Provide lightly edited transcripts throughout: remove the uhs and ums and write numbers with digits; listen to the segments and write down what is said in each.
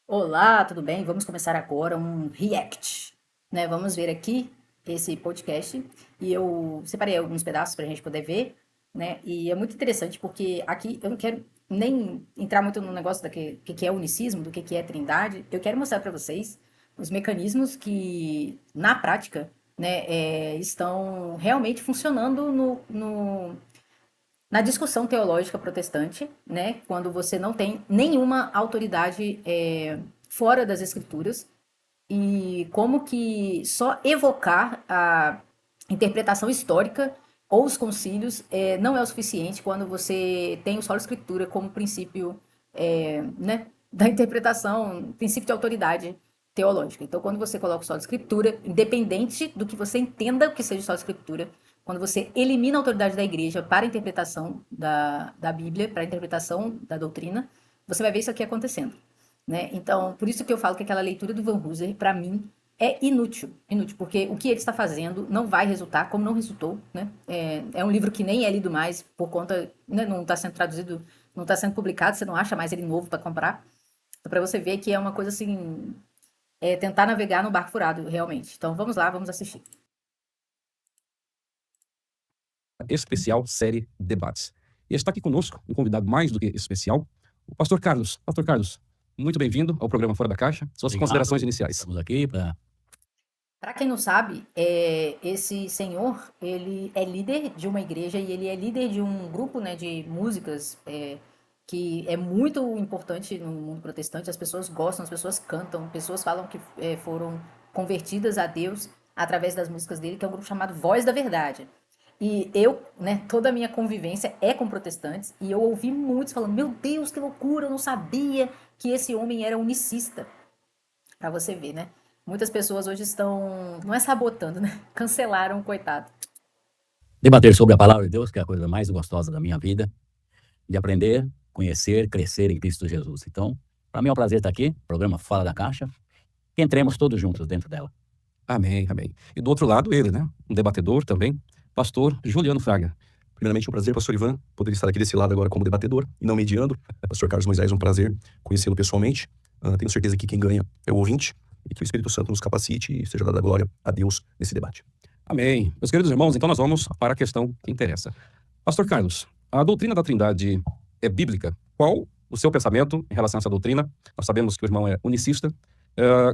Olá, tudo bem? Vamos começar agora um react, né? Vamos ver aqui esse podcast e eu separei alguns pedaços para a gente poder ver, né? E é muito interessante porque aqui eu não quero nem entrar muito no negócio do que é unicismo, do que é trindade. Eu quero mostrar para vocês os mecanismos que, na prática, né, estão realmente funcionando na discussão teológica protestante, né, quando você não tem nenhuma autoridade fora das escrituras e como que só evocar a interpretação histórica ou os concílios não é o suficiente quando você tem o solo escritura como princípio né, da interpretação, princípio de autoridade teológica. Então, quando você coloca o solo escritura, independente do que você entenda o que seja o solo escritura, quando você elimina a autoridade da igreja para a interpretação da Bíblia, para a interpretação da doutrina, você vai ver isso aqui acontecendo. Né? Então, por isso que eu falo que aquela leitura do Van Hooser, para mim, é inútil. Inútil, porque o que ele está fazendo não vai resultar, como não resultou. Né? É um livro que nem é lido mais, por conta. Né, não está sendo traduzido, não está sendo publicado, você não acha mais ele novo para comprar. Então, para você ver que é uma coisa assim. É tentar navegar no barco furado, realmente. Então, vamos lá, vamos assistir. Especial série Debates. E está aqui conosco um convidado mais do que especial, o Pastor Carlos. Pastor Carlos, muito bem-vindo ao programa Fora da Caixa. Suas Obrigado. considerações iniciais. Estamos aqui para... Para quem não sabe, esse senhor, ele é líder de uma igreja e ele é líder de um grupo, né, de músicas que é muito importante no mundo protestante. As pessoas gostam, as pessoas cantam, pessoas falam que foram convertidas a Deus através das músicas dele, que é um grupo chamado Voz da Verdade. E eu, né, toda a minha convivência é com protestantes e eu ouvi muitos falando: Meu Deus, que loucura, eu não sabia que esse homem era unicista. Pra você ver, né? Muitas pessoas hoje estão, não é sabotando, né? Cancelaram o coitado. debater sobre a palavra de Deus, que é a coisa mais gostosa da minha vida, de aprender, conhecer, crescer em Cristo Jesus. Então, para mim é um prazer estar aqui, programa Fora da Caixa, que entremos todos juntos dentro dela. Amém, amém. E do outro lado, ele, né? Um debatedor também, pastor Juliano Fraga. Primeiramente, um prazer, pastor Ivan, poder estar aqui desse lado agora como debatedor e não mediando. Pastor Carlos Moisés, um prazer conhecê-lo pessoalmente. Tenho certeza que quem ganha é o ouvinte e que o Espírito Santo nos capacite e seja dada a glória a Deus nesse debate. Amém. Meus queridos irmãos, então nós vamos para a questão que interessa. Pastor Carlos, a doutrina da Trindade é bíblica? Qual o seu pensamento em relação a essa doutrina? Nós sabemos que o irmão é unicista.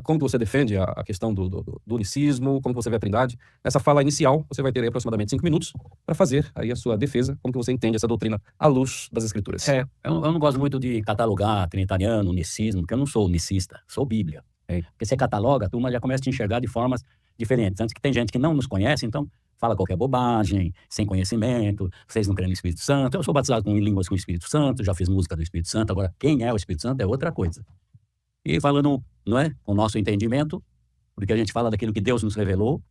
Como que você defende a questão do unicismo? Como que você vê a Trindade? Nessa fala inicial, você vai ter aí aproximadamente 5 minutos para fazer aí a sua defesa. Como que você entende essa doutrina à luz das Escrituras? Eu não gosto muito de catalogar trinitariano, unicismo, porque eu não sou unicista, sou Bíblia. Porque você cataloga, a turma já começa a te enxergar de formas diferentes. Antes que tem gente que não nos conhece, então fala qualquer bobagem, sem conhecimento, vocês não creem no Espírito Santo. Eu sou batizado com línguas com o Espírito Santo, já fiz música do Espírito Santo, agora quem é o Espírito Santo é outra coisa. E falando, não é, com o nosso entendimento, porque a gente fala daquilo que Deus nos revelou,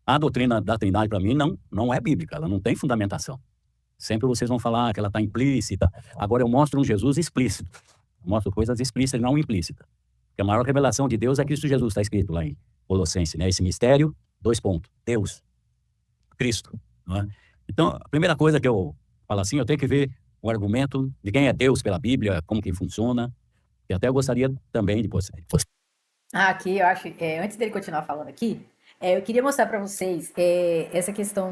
a doutrina da Trindade, para mim, não é bíblica, ela não tem fundamentação. Sempre vocês vão falar que ela está implícita. Agora eu mostro um Jesus explícito. Eu mostro coisas explícitas e não implícitas. Porque a maior revelação de Deus é Cristo Jesus, está escrito lá em Colossenses, né? Esse mistério, 2 pontos, Deus, Cristo. Não é? Então, a primeira coisa que eu falo assim, eu tenho que ver o argumento de quem é Deus pela Bíblia, como que funciona. E até eu gostaria também de você. Aqui, eu acho, antes dele continuar falando aqui, eu queria mostrar para vocês essa questão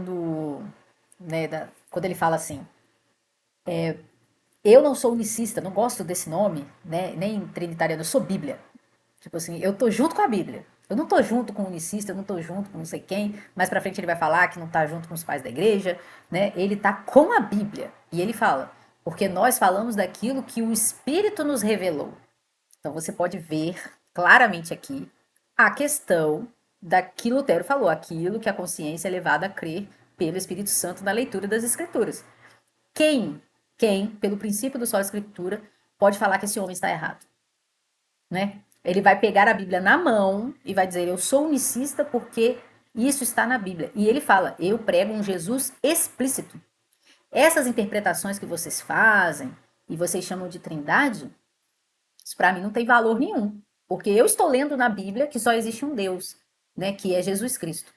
né, quando ele fala assim, eu não sou unicista, não gosto desse nome, né, nem trinitariano, eu sou Bíblia. Tipo assim, eu tô junto com a Bíblia. Eu não tô junto com o unicista, eu não tô junto com não sei quem. Mais pra frente ele vai falar que não tá junto com os pais da igreja, né? Ele tá com a Bíblia. E ele fala, porque nós falamos daquilo que o Espírito nos revelou. Então você pode ver claramente aqui a questão da que Lutero falou, aquilo que a consciência é levada a crer pelo Espírito Santo na leitura das Escrituras. Quem, pelo princípio do só Escritura, pode falar que esse homem está errado? Né? Ele vai pegar a Bíblia na mão e vai dizer: Eu sou unicista porque isso está na Bíblia. E ele fala: Eu prego um Jesus explícito. Essas interpretações que vocês fazem e vocês chamam de trindade, isso para mim não tem valor nenhum. Porque eu estou lendo na Bíblia que só existe um Deus, né, que é Jesus Cristo.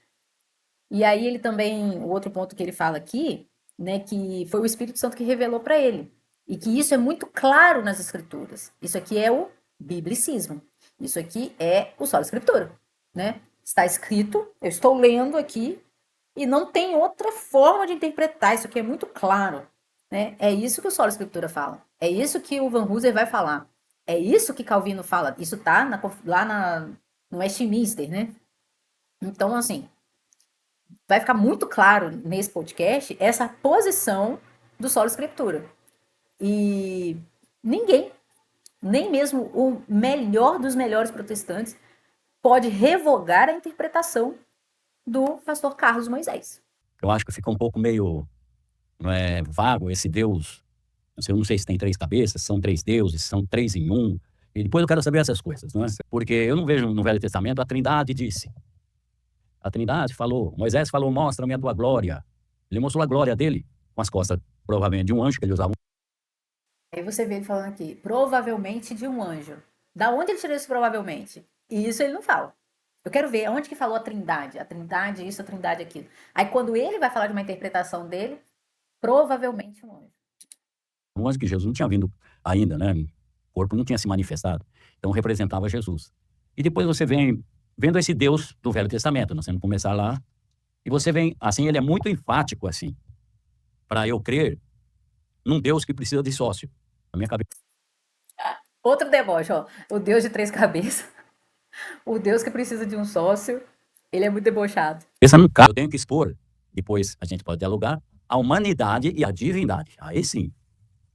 E aí ele também, o outro ponto que ele fala aqui, né, que foi o Espírito Santo que revelou para ele. E que isso é muito claro nas Escrituras. Isso aqui é o biblicismo. Isso aqui é o solo escritura, né? Está escrito, eu estou lendo aqui e não tem outra forma de interpretar. Isso aqui é muito claro, né? É isso que o solo escritura fala. É isso que o Van Hooser vai falar. É isso que Calvino fala. Isso tá no Westminster, né? Então, assim, vai ficar muito claro nesse podcast essa posição do solo escritura. E ninguém, nem mesmo o melhor dos melhores protestantes, pode revogar a interpretação do pastor Carlos Moisés. Eu acho que fica um pouco meio vago esse Deus. Eu não sei se tem 3 cabeças, são 3 deuses, são 3 em 1. E depois eu quero saber essas coisas, não é? Porque eu não vejo no Velho Testamento a Trindade disse. A Trindade falou, Moisés falou, mostra-me a tua glória. Ele mostrou a glória dele com as costas, provavelmente, de um anjo que ele usava. Aí você vê ele falando aqui, provavelmente de um anjo. Da onde ele tirou isso provavelmente? E isso ele não fala. Eu quero ver onde que falou a trindade isso, a trindade aquilo. Aí quando ele vai falar de uma interpretação dele, provavelmente um anjo. Um anjo que Jesus não tinha vindo ainda, né? O corpo não tinha se manifestado. Então representava Jesus. E depois você vem vendo esse Deus do Velho Testamento, nós temos que começar lá. E você vem, assim, ele é muito enfático, assim, para eu crer num Deus que precisa de sócio. Na minha cabeça. Outro deboche, ó. O Deus de 3 cabeças. O Deus que precisa de um sócio. Ele é muito debochado. Esse não cabe. Eu tenho que expor, depois a gente pode dialogar, a humanidade e a divindade. Aí sim,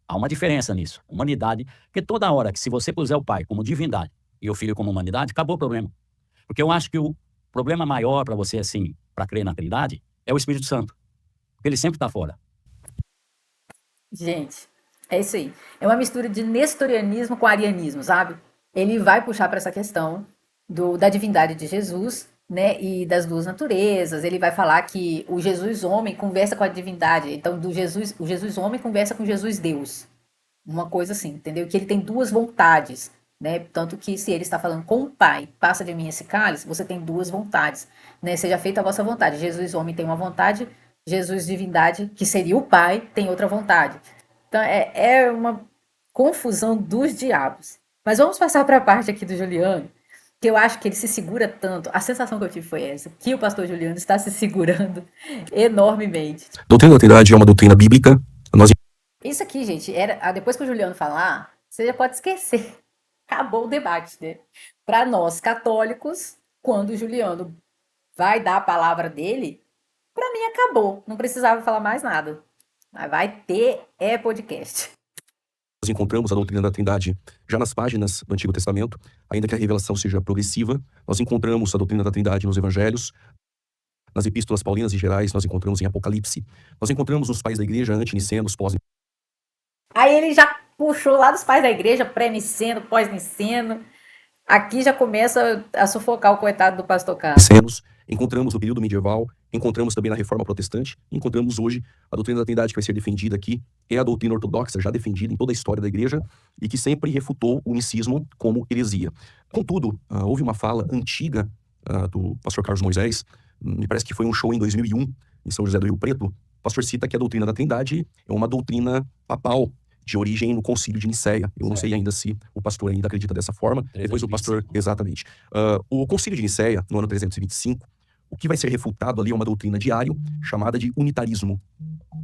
há uma diferença nisso. Humanidade, porque toda hora que se você puser o Pai como divindade e o Filho como humanidade, acabou o problema. Porque eu acho que o problema maior para você, assim, para crer na Trindade, é o Espírito Santo. Porque ele sempre está fora. Gente, é isso aí. É uma mistura de nestorianismo com arianismo, sabe? Ele vai puxar para essa questão da divindade de Jesus, né? E das 2 naturezas. Ele vai falar que o Jesus homem conversa com a divindade. Então, o Jesus homem conversa com o Jesus Deus. Uma coisa assim, entendeu? Que ele tem 2 vontades, né? Tanto que se ele está falando com o Pai, passa de mim esse cálice, você tem 2 vontades, né? Seja feita a vossa vontade. Jesus homem tem uma vontade, Jesus divindade, que seria o Pai, tem outra vontade. Então é uma confusão dos diabos. Mas vamos passar para a parte aqui do Juliano, que eu acho que ele se segura tanto. A sensação que eu tive foi essa, que o pastor Juliano está se segurando enormemente. A doutrina da Trindade é uma doutrina bíblica. Nós Isso aqui, gente, depois que o Juliano falar, você já pode esquecer. Acabou o debate, né? Para nós católicos, quando o Juliano vai dar a palavra dele, para mim acabou. Não precisava falar mais nada. Mas vai ter podcast. Nós encontramos a doutrina da Trindade já nas páginas do Antigo Testamento, ainda que a revelação seja progressiva. Nós encontramos a doutrina da Trindade nos Evangelhos, nas epístolas paulinas e gerais, nós encontramos em Apocalipse. Nós encontramos nos pais da igreja ante-nicenos, pós. Aí ele já puxou lá dos pais da igreja, pré-niceno, pós-niceno. Aqui já começa a sufocar o coitado do pastor Carlos. Encontramos no período medieval, encontramos também na Reforma Protestante, encontramos hoje a doutrina da Trindade que vai ser defendida aqui, é a doutrina ortodoxa já defendida em toda a história da igreja e que sempre refutou o unicismo como heresia. Contudo, houve uma fala antiga do pastor Carlos Moisés, me parece que foi um show em 2001, em São José do Rio Preto. O pastor cita que a doutrina da Trindade é uma doutrina papal, de origem no Concílio de Nicéia. Eu não sei ainda se o pastor ainda acredita dessa forma. 325. Depois o pastor... Exatamente. O Concílio de Nicéia, no ano 325, o que vai ser refutado ali é uma doutrina de Ário, chamada de unitarismo,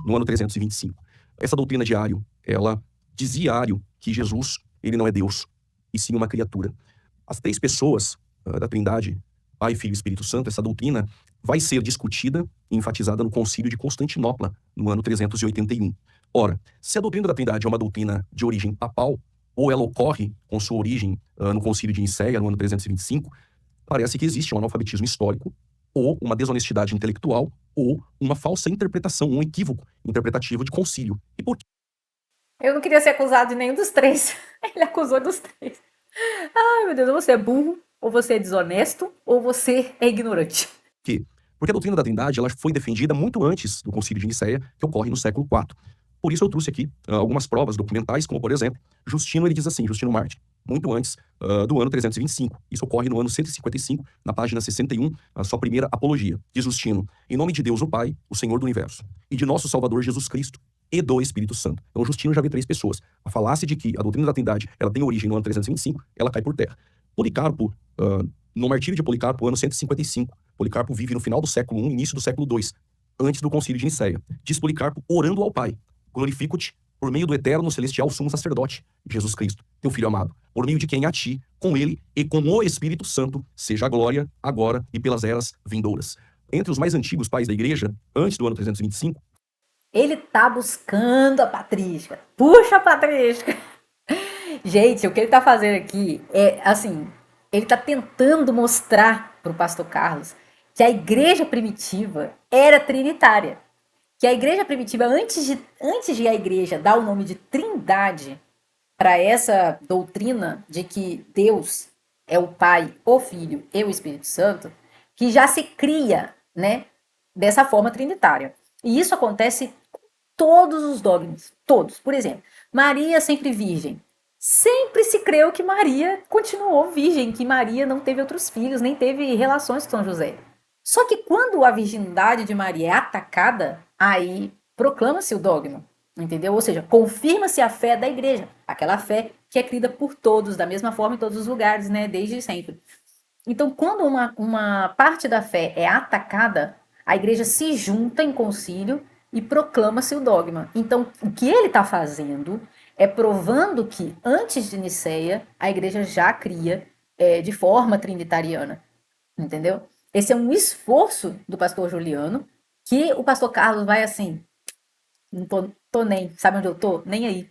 no ano 325. Essa doutrina de Ário, ela dizia a Ário que Jesus, ele não é Deus, e sim uma criatura. As 3 pessoas da Trindade, Pai, Filho e Espírito Santo, essa doutrina vai ser discutida e enfatizada no Concílio de Constantinopla, no ano 381. Ora, se a doutrina da Trindade é uma doutrina de origem papal, ou ela ocorre com sua origem no Concílio de Nicéia, no ano 325, parece que existe um analfabetismo histórico, ou uma desonestidade intelectual, ou uma falsa interpretação, um equívoco interpretativo de concílio. E por quê? Eu não queria ser acusado de nenhum dos 3. Ele acusou dos 3. Ai, meu Deus, ou você é burro, ou você é desonesto, ou você é ignorante. Por quê? Porque a doutrina da Trindade ela foi defendida muito antes do Concílio de Nicéia, que ocorre no século IV. Por isso eu trouxe aqui algumas provas documentais, como por exemplo, Justino, ele diz assim, Justino Mártir, muito antes do ano 325. Isso ocorre no ano 155, na página 61, a sua primeira apologia. Diz Justino, em nome de Deus o Pai, o Senhor do Universo, e de nosso Salvador Jesus Cristo, e do Espírito Santo. Então Justino já vê 3 pessoas. A falácia de que a doutrina da Trindade ela tem origem no ano 325, ela cai por terra. Policarpo, no martírio de Policarpo, ano 155, Policarpo vive no final do século I, início do século II, antes do concílio de Nicéia. Diz Policarpo, orando ao Pai, glorifico-te por meio do eterno celestial sumo sacerdote, Jesus Cristo, teu Filho amado, por meio de quem a ti, com ele e com o Espírito Santo, seja a glória, agora e pelas eras vindouras. Entre os mais antigos pais da igreja, antes do ano 325, Ele tá buscando a patrística. Puxa a patrística. Gente, o que ele tá fazendo aqui é, assim, ele tá tentando mostrar pro pastor Carlos que a igreja primitiva era trinitária. Que a igreja primitiva, antes de a igreja dar o nome de trindade para essa doutrina de que Deus é o Pai, o Filho e o Espírito Santo, que já se cria, né, dessa forma trinitária. E isso acontece com todos os dogmas, todos. Por exemplo, Maria sempre virgem. Sempre se creu que Maria continuou virgem, que Maria não teve outros filhos, nem teve relações com São José. Só que quando a virgindade de Maria é atacada, aí proclama-se o dogma, entendeu? Ou seja, confirma-se a fé da igreja, aquela fé que é crida por todos, da mesma forma em todos os lugares, né, desde sempre. Então, quando uma parte da fé é atacada, a igreja se junta em concílio e proclama-se o dogma. Então, o que ele está fazendo é provando que, antes de Nicéia, a igreja já cria de forma trinitariana, entendeu? Esse é um esforço do pastor Juliano, que o pastor Carlos vai assim, não tô nem, sabe onde eu tô? Nem aí.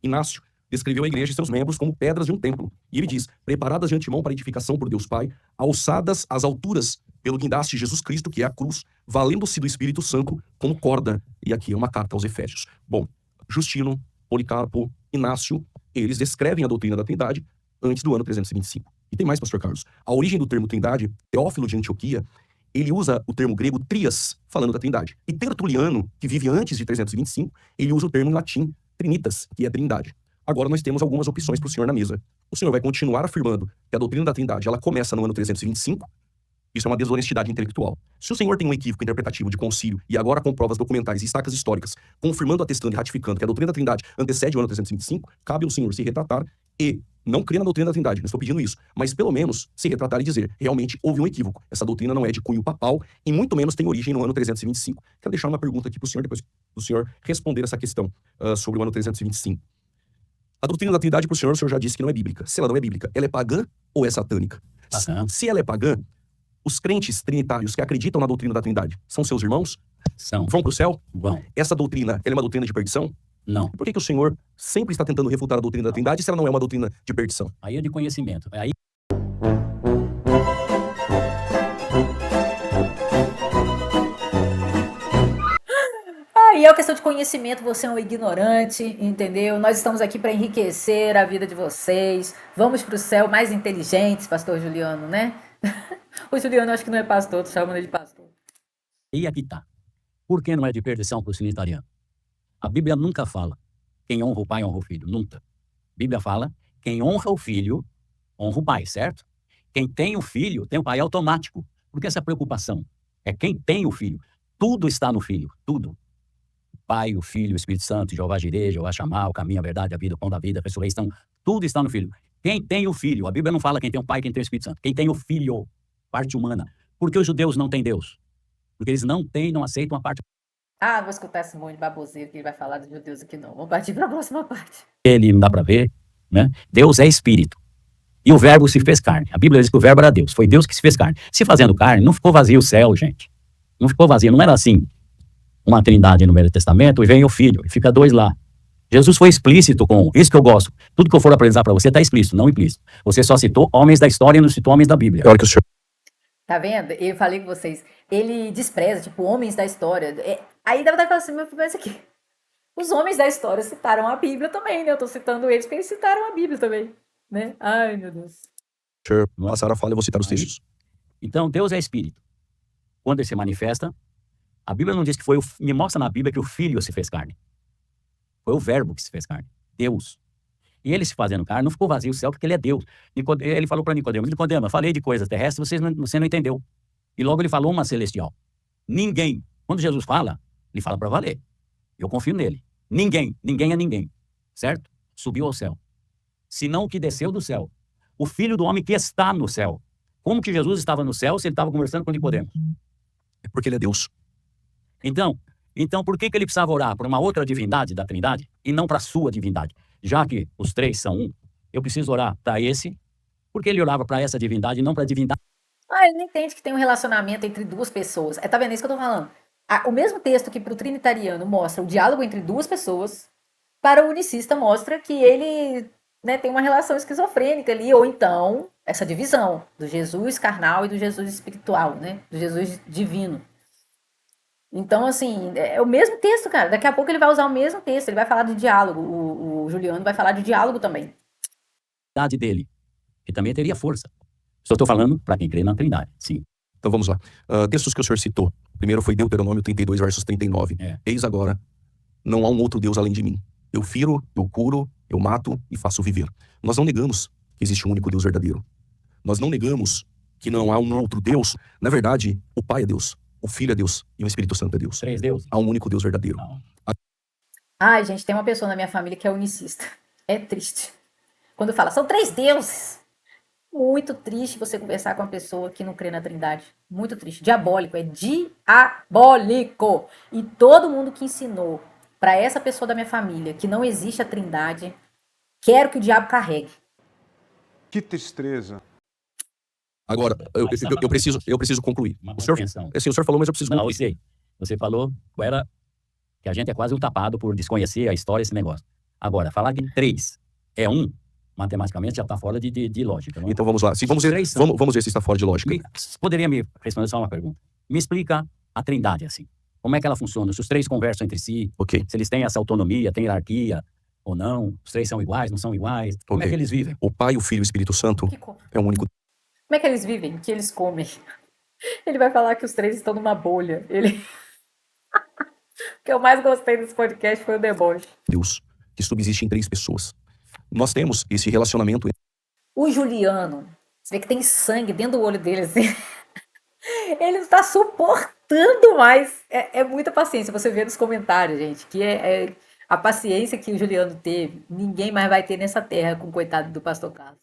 Inácio descreveu a igreja e seus membros como pedras de um templo. E ele diz, preparadas de antemão para edificação por Deus Pai, alçadas às alturas pelo guindaste de Jesus Cristo, que é a cruz, valendo-se do Espírito Santo como corda. E aqui é uma carta aos Efésios. Bom, Justino, Policarpo, Inácio, eles descrevem a doutrina da Trindade antes do ano 325. E tem mais, pastor Carlos. A origem do termo Trindade, Teófilo de Antioquia, ele usa o termo grego trias, falando da Trindade. E Tertuliano, que vive antes de 325, ele usa o termo em latim trinitas, que é Trindade. Agora nós temos algumas opções para o senhor na mesa. O senhor vai continuar afirmando que a doutrina da Trindade ela começa no ano 325? Isso é uma desonestidade intelectual. Se o senhor tem um equívoco interpretativo de concílio e agora com provas documentais e estacas históricas, confirmando, atestando e ratificando que a doutrina da Trindade antecede o ano 325, cabe ao senhor se retratar e não crer na doutrina da Trindade, não estou pedindo isso, mas pelo menos se retratar e dizer, realmente houve um equívoco. Essa doutrina não é de cunho papal e muito menos tem origem no ano 325. Quero deixar uma pergunta aqui para o senhor, depois do senhor responder essa questão sobre o ano 325. A doutrina da Trindade para o senhor já disse que não é bíblica. Se ela não é bíblica, ela é pagã ou é satânica? Pagã. Se ela é pagã, os crentes trinitários que acreditam na doutrina da Trindade são seus irmãos? São. Vão para o céu? Vão. Essa doutrina, ela é uma doutrina de perdição? Não. Por que o senhor sempre está tentando refutar a doutrina da Trindade se ela não é uma doutrina de perdição? Aí é de conhecimento. Aí Aí é uma questão de conhecimento, você é um ignorante, entendeu? Nós estamos aqui para enriquecer a vida de vocês. Vamos para o céu mais inteligentes, pastor Juliano, né? O Juliano acho que não é pastor, tô chamando ele de pastor. E aqui tá. Por que não é de perdição para o trinitariano? A Bíblia nunca fala quem honra o pai, honra o filho. Nunca. A Bíblia fala quem honra o filho, honra o pai, certo? Quem tem o filho, tem o pai, é automático. Porque essa preocupação é quem tem o filho. Tudo está no filho, tudo. O pai, o filho, o Espírito Santo, Jeová Jireh, Jeová Shammah, o caminho, a verdade, a vida, o pão da vida, a ressurreição. Tudo está no filho. Quem tem o filho, a Bíblia não fala quem tem o pai, quem tem o Espírito Santo. Quem tem o filho, parte humana. Por que os judeus não têm Deus? Porque eles não aceitam a parte. Ah, vou escutar esse monte de baboseiro que ele vai falar dos judeus aqui não. Vamos partir para a próxima parte. Ele não dá para ver, né? Deus é espírito. E o verbo se fez carne. A Bíblia diz que o verbo era Deus. Foi Deus que se fez carne. Se fazendo carne, não ficou vazio o céu, gente. Não ficou vazio. Não era assim. Uma trindade no Velho Testamento e vem o filho. E fica dois lá. Jesus foi explícito com isso que eu gosto. Tudo que eu for apresentar para você está explícito, não implícito. Você só citou homens da história e não citou homens da Bíblia. É hora que o senhor... Tá vendo? Eu falei com vocês. Ele despreza, tipo, homens da história. Aí dá vontade de falar assim, mas aqui. Os homens da história citaram a Bíblia também, né? Eu tô citando eles porque eles citaram a Bíblia também, né? Ai, meu Deus. O senhor passar a fala, eu vou citar os textos. Então, Deus é espírito. Quando ele se manifesta, a Bíblia não diz que foi me mostra na Bíblia que o Filho se fez carne. Foi o Verbo que se fez carne. Deus. E ele se fazendo carne, não ficou vazio o céu porque ele é Deus. Ele falou para Nicodemo, eu falei de coisas terrestres, você não entendeu. E logo ele falou uma celestial. Ninguém. Quando Jesus fala, ele fala para valer. Eu confio nele. Ninguém é ninguém. Certo? Subiu ao céu. Senão o que desceu do céu. o Filho do Homem que está no céu. Como que Jesus estava no céu se ele estava conversando com Nicodemo? É porque ele é Deus. Então, por que ele precisava orar para uma outra divindade da Trindade e não para a sua divindade? Já que os três são um, eu preciso orar para esse, porque ele orava para essa divindade e não para a divindade. Ele não entende que tem um relacionamento entre duas pessoas. Tá vendo isso que eu tô falando? O mesmo texto que para o trinitariano mostra o diálogo entre duas pessoas, para o unicista mostra que ele, né, tem uma relação esquizofrênica ali, ou então essa divisão do Jesus carnal e do Jesus espiritual, né? Do Jesus divino. Então, assim, é o mesmo texto, cara. Daqui a pouco ele vai usar o mesmo texto, ele vai falar de diálogo. O Juliano vai falar de diálogo também. Dele, que também teria força. Só estou falando para quem crê na Trindade, sim. Então vamos lá. Textos que o senhor citou. Primeiro foi Deuteronômio 32, versos 39. Eis agora, não há um outro Deus além de mim. Eu firo, eu curo, eu mato e faço viver. Nós não negamos que existe um único Deus verdadeiro. Nós não negamos que não há um outro Deus. Na verdade, o Pai é Deus, o Filho é Deus e o Espírito Santo é Deus. Três deuses. Há um único Deus verdadeiro. Ai, gente, tem uma pessoa na minha família que é unicista. É triste. Quando fala, são três deuses. Muito triste você conversar com uma pessoa que não crê na Trindade. Muito triste. Diabólico, é diabólico. E todo mundo que ensinou para essa pessoa da minha família que não existe a Trindade, quero que o diabo carregue. Que tristeza. Agora, eu preciso concluir. O senhor falou, mas eu preciso concluir. Não, eu sei. Você falou que a gente é quase um tapado por desconhecer a história, esse negócio. Agora, falar que três é um, matematicamente já está fora de lógica. Não? Então vamos lá. Vamos ver se está fora de lógica. Poderia me responder só uma pergunta? Me explica a Trindade, assim. Como é que ela funciona? Se os três conversam entre si, se eles têm essa autonomia, têm hierarquia ou não, os três são iguais, não são iguais, como é que eles vivem? O Pai, o Filho e o Espírito Santo é um único. Como é que eles vivem? O que eles comem? Ele vai falar que os três estão numa bolha. O que eu mais gostei desse podcast foi o deboche. Deus, que subsiste em três pessoas. Nós temos esse relacionamento. O Juliano, você vê que tem sangue dentro do olho dele, assim. Ele não está suportando mais. É muita paciência. Você vê nos comentários, gente, que a paciência que o Juliano teve, ninguém mais vai ter nessa terra com o coitado do pastor Carlos.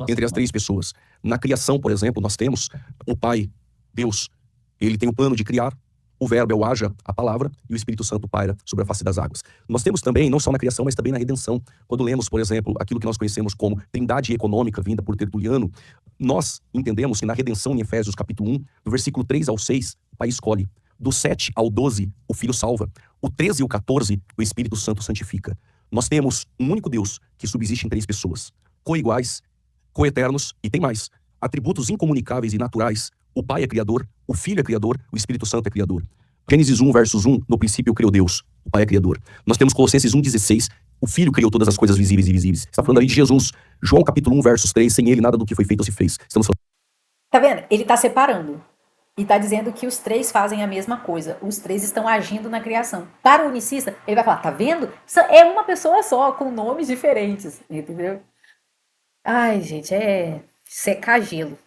Entre as três pessoas. Na criação, por exemplo, nós temos o Pai, Deus. Ele tem o plano de criar. O verbo é o haja, a palavra, e o Espírito Santo paira sobre a face das águas. Nós temos também, não só na criação, mas também na redenção. Quando lemos, por exemplo, aquilo que nós conhecemos como trindade econômica vinda por Tertuliano, nós entendemos que na redenção, em Efésios capítulo 1, do versículo 3 ao 6, o Pai escolhe. Do 7 ao 12, o Filho salva. O 13 e o 14, o Espírito Santo santifica. Nós temos um único Deus que subsiste em três pessoas, coiguais, coeternos e tem mais. Atributos incomunicáveis e naturais. O Pai é Criador, o Filho é Criador, o Espírito Santo é Criador. Gênesis 1, versos 1, no princípio criou Deus, o Pai é Criador. Nós temos Colossenses 1,16, o Filho criou todas as coisas visíveis e invisíveis. Está falando ali de Jesus. João capítulo 1, versos 3, sem ele nada do que foi feito se fez. Estamos falando. Tá vendo? Ele está separando. E está dizendo que os três fazem a mesma coisa. Os três estão agindo na criação. Para o unicista, ele vai falar, tá vendo? Isso é uma pessoa só, com nomes diferentes. Entendeu? Ai, gente, é secar gelo.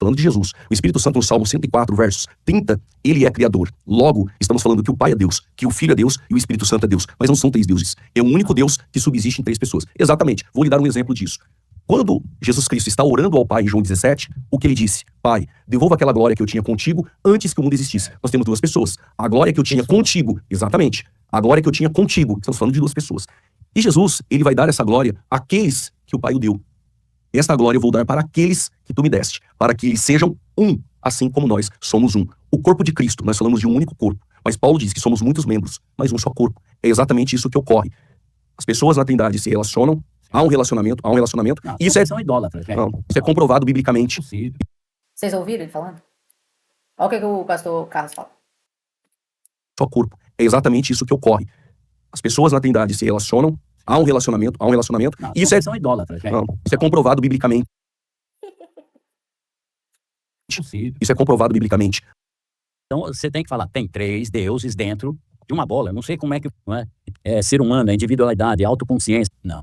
Falando de Jesus. O Espírito Santo no Salmo 104, versos 30, ele é Criador. Logo, estamos falando que o Pai é Deus, que o Filho é Deus e o Espírito Santo é Deus. Mas não são três deuses. É um único Deus que subsiste em três pessoas. Exatamente. Vou lhe dar um exemplo disso. Quando Jesus Cristo está orando ao Pai em João 17, o que ele disse? Pai, devolva aquela glória que eu tinha contigo antes que o mundo existisse. Nós temos duas pessoas. A glória que eu tinha contigo, exatamente. A glória que eu tinha contigo. Estamos falando de duas pessoas. E Jesus, ele vai dar essa glória àqueles que o Pai o deu. Esta glória eu vou dar para aqueles que tu me deste, para que eles sejam um, assim como nós somos um. O corpo de Cristo, nós falamos de um único corpo, mas Paulo diz que somos muitos membros, mas um só corpo. É exatamente isso que ocorre. As pessoas na Trindade se relacionam, há um relacionamento, Não, e isso são idólatras, né? Isso é comprovado biblicamente. Vocês ouviram ele falando? Olha o que o pastor Carlos fala. Só corpo. É exatamente isso que ocorre. As pessoas na Trindade se relacionam, há um relacionamento, Não, e isso são idólatras, né? Isso é comprovado biblicamente. Isso é comprovado biblicamente. Então, você tem que falar, tem três deuses dentro de uma bola. Eu não sei como é que... Não é ser humano, é individualidade, é autoconsciência. Não.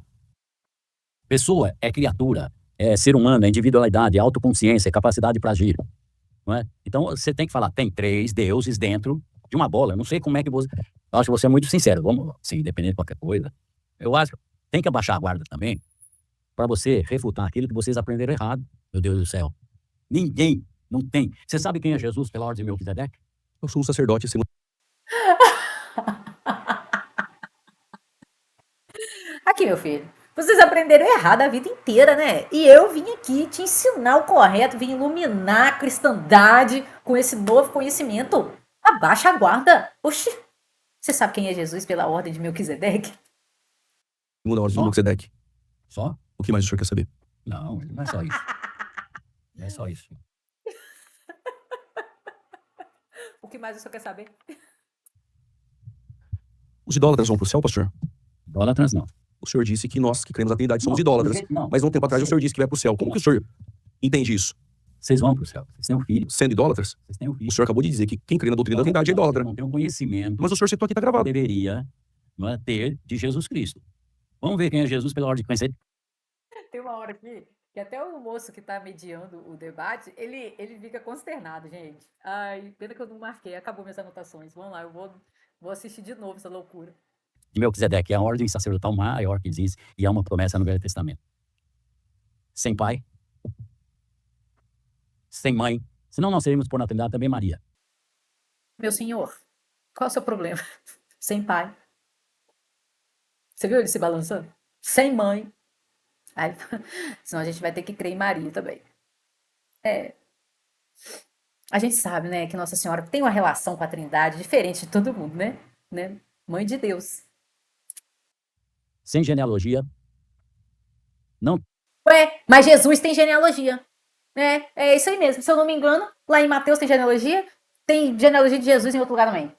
Pessoa é criatura, é ser humano, é individualidade, é autoconsciência, é capacidade para agir. Não é? Então, você tem que falar, tem três deuses dentro de uma bola. Eu não sei como é que você... Eu acho que você é muito sincero. Vamos, sim, independente de qualquer coisa. Eu acho que tem que abaixar a guarda também. para você refutar aquilo que vocês aprenderam errado. Meu Deus do céu. Ninguém, não tem. Você sabe quem é Jesus pela ordem de Melquisedeque? Eu sou um sacerdote segundo Aqui, meu filho. Vocês aprenderam errado a vida inteira, né? E eu vim aqui te ensinar o correto, vim iluminar a cristandade com esse novo conhecimento. Abaixa a guarda. Oxi. Você sabe quem é Jesus pela ordem de Melquisedeque? a ordem de Só? Melquisedeque. Só? O que mais o senhor quer saber? Não, não é só isso. Não é só isso. O que mais você quer saber? Os idólatras vão pro céu, pastor? Idólatras não. O senhor disse que nós que cremos na Trindade somos Não, idólatras. não. Mas um tempo atrás o senhor disse que vai pro céu. Como que o senhor entende isso? Vocês vão para o céu. Vocês têm um filho. Sendo idólatras? Vocês têm um filho. O senhor acabou de dizer que quem crê na doutrina da Trindade é idólatra. Não tem um conhecimento Mas o senhor citou aqui, tá que gravado. deveria, não é, ter de Jesus Cristo. Vamos ver quem é Jesus pela ordem de conhecer. Tem uma hora aqui que até o moço que tá mediando o debate, ele fica consternado, gente. Ai, pena que eu não marquei, acabou minhas anotações. Vamos lá, eu vou assistir de novo essa loucura. De Melquisedeque é a ordem sacerdotal maior que existe e é uma promessa no Velho Testamento. Sem pai, sem mãe, senão nós seríamos por natalidade também Maria. Meu senhor, qual é o seu problema? Sem pai. Você viu ele se balançando? Sem mãe. Aí, senão a gente vai ter que crer em Maria também. É. A gente sabe, né, que Nossa Senhora tem uma relação com a Trindade diferente de todo mundo, né? Mãe de Deus. Sem genealogia, não Ué, mas Jesus tem genealogia. É isso aí mesmo. Se eu não me engano, lá em Mateus tem genealogia. Tem genealogia de Jesus em outro lugar também.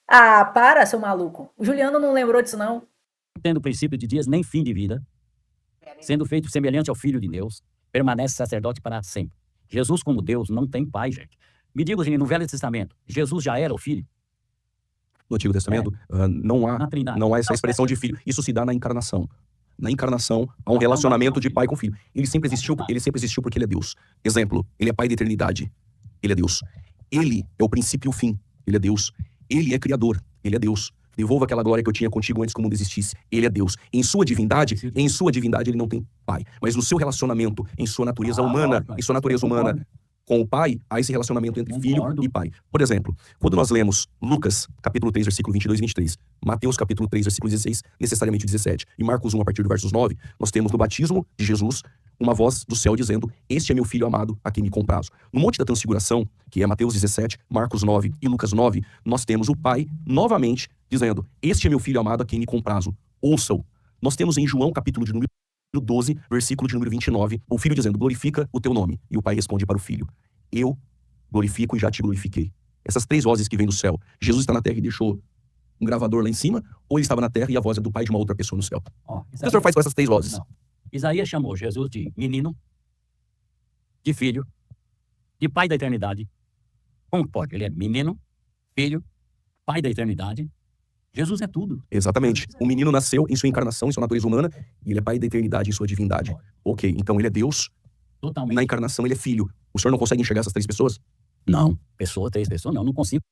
Ah, para, seu maluco. O Juliano não lembrou disso, não. tendo princípio de dias nem fim de vida, sendo feito semelhante ao Filho de Deus, permanece sacerdote para sempre. Jesus, como Deus, não tem pai, gente. Me diga, gente, no Velho Testamento, Jesus já era o Filho? No Antigo Testamento, não há Na Trindade. não há essa expressão de filho. Isso se dá na encarnação. Na encarnação, há um relacionamento de pai com filho. Ele sempre existiu porque ele é Deus. Exemplo, ele é pai da eternidade. Ele é Deus. Ele é o princípio e o fim. Ele é Deus. Ele é criador. Ele é Deus. Devolva aquela glória que eu tinha contigo antes que o mundo existisse. Ele é Deus. Em sua divindade ele não tem pai. Mas no seu relacionamento, em sua natureza humana, com o pai, há esse relacionamento entre filho e pai. Por exemplo, quando nós lemos Lucas, capítulo 3, versículo 22 e 23, Mateus, capítulo 3, versículo 16, necessariamente 17, e Marcos 1, a partir do versos 9, nós temos no batismo de Jesus uma voz do céu dizendo: este é meu filho amado, a quem me comprazo. No Monte da Transfiguração, que é Mateus 17, Marcos 9 e Lucas 9, nós temos o pai novamente dizendo: este é meu filho amado, a quem me comprazo. Ouçam. Nós temos em João, capítulo de número 12, versículo de número 29, o filho dizendo: glorifica o teu nome. E o pai responde para o filho: eu glorifico e já te glorifiquei. Essas três vozes que vêm do céu. Jesus está na terra e deixou um gravador lá em cima, ou ele estava na terra e a voz é do pai de uma outra pessoa no céu? O que o senhor faz com essas três vozes? Não. Isaías chamou Jesus de menino, de filho, de pai da eternidade. Como pode? Ele é menino, filho, pai da eternidade. Jesus é tudo. Exatamente. O menino nasceu em sua encarnação, em sua natureza humana, e ele é pai da eternidade em sua divindade. Ok, então ele é Deus, Totalmente. na encarnação ele é filho. O senhor não consegue enxergar essas três pessoas? Não. Três pessoas, não consigo.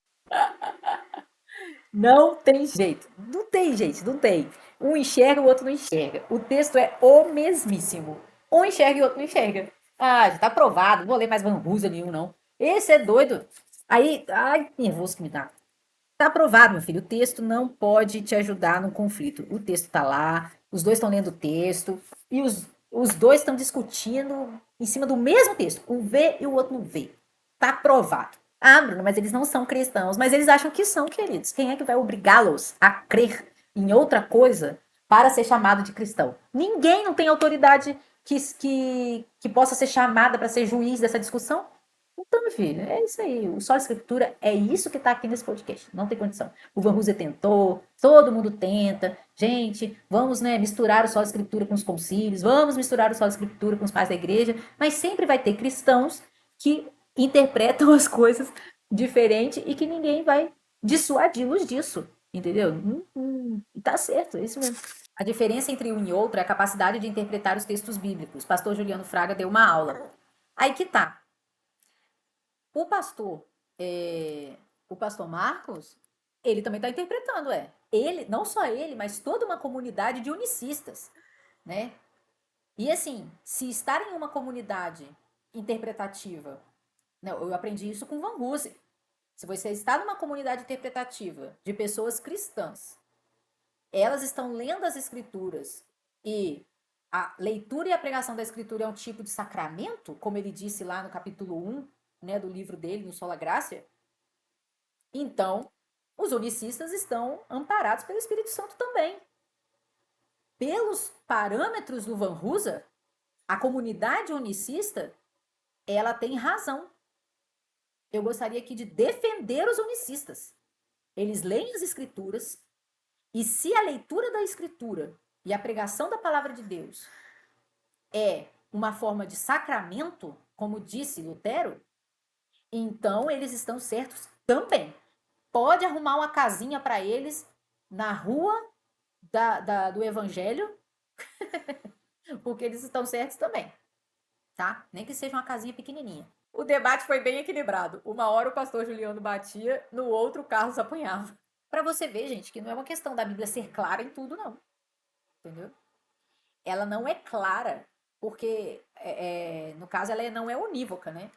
Não tem jeito. Não tem, gente, não tem. Um enxerga, o outro não enxerga. O texto é o mesmíssimo. Um enxerga e o outro não enxerga. Ah, já tá aprovado. Não vou ler mais Van Hooser nenhum, não. Esse é doido. Aí, ai, nervoso que me dá. Tá aprovado, meu filho. O texto não pode te ajudar no conflito. O texto tá lá, os dois estão lendo o texto, e os dois estão discutindo em cima do mesmo texto. Um vê e o outro não vê. Tá aprovado. Ah, Bruno, mas eles não são cristãos. Mas eles acham que são, queridos. Quem é que vai obrigá-los a crer em outra coisa para ser chamado de cristão? Ninguém não tem autoridade que possa ser chamada para ser juiz dessa discussão. Então, meu filho, é isso aí. O Só Escritura é isso que tá aqui nesse podcast. Não tem condição. O Van Hooser tentou, todo mundo tenta. Gente, vamos, misturar o Só Escritura com os concílios, vamos misturar o Só Escritura com os pais da igreja, mas sempre vai ter cristãos que interpretam as coisas diferente e que ninguém vai dissuadi-los disso. Entendeu? Tá certo, é isso mesmo. A diferença entre um e outro é a capacidade de interpretar os textos bíblicos. Pastor Juliano Fraga deu uma aula. Aí que tá. O pastor Marcos, ele também está interpretando, Ele, não só ele, mas toda uma comunidade de unicistas, né? E assim, se estar em uma comunidade interpretativa, não, eu aprendi isso com Van Hooser. Se você está numa comunidade interpretativa de pessoas cristãs, elas estão lendo as escrituras e a leitura e a pregação da escritura é um tipo de sacramento, como ele disse lá no capítulo 1, né, do livro dele, no Sola Gracia, então os unicistas estão amparados pelo Espírito Santo também. Pelos parâmetros do Van Hooser, a comunidade unicista, ela tem razão. Eu gostaria aqui de defender os unicistas. Eles leem as escrituras e se a leitura da escritura e a pregação da palavra de Deus é uma forma de sacramento, como disse Lutero, então eles estão certos também. Pode arrumar uma casinha para eles na rua do evangelho, porque eles estão certos também, tá? Nem que seja uma casinha pequenininha. O debate foi bem equilibrado. Uma hora o pastor Juliano batia, no outro o Carlos apanhava. Para você ver, gente, que não é uma questão da Bíblia ser clara em tudo, não. Entendeu? Ela não é clara, porque, no caso, ela não é unívoca, né?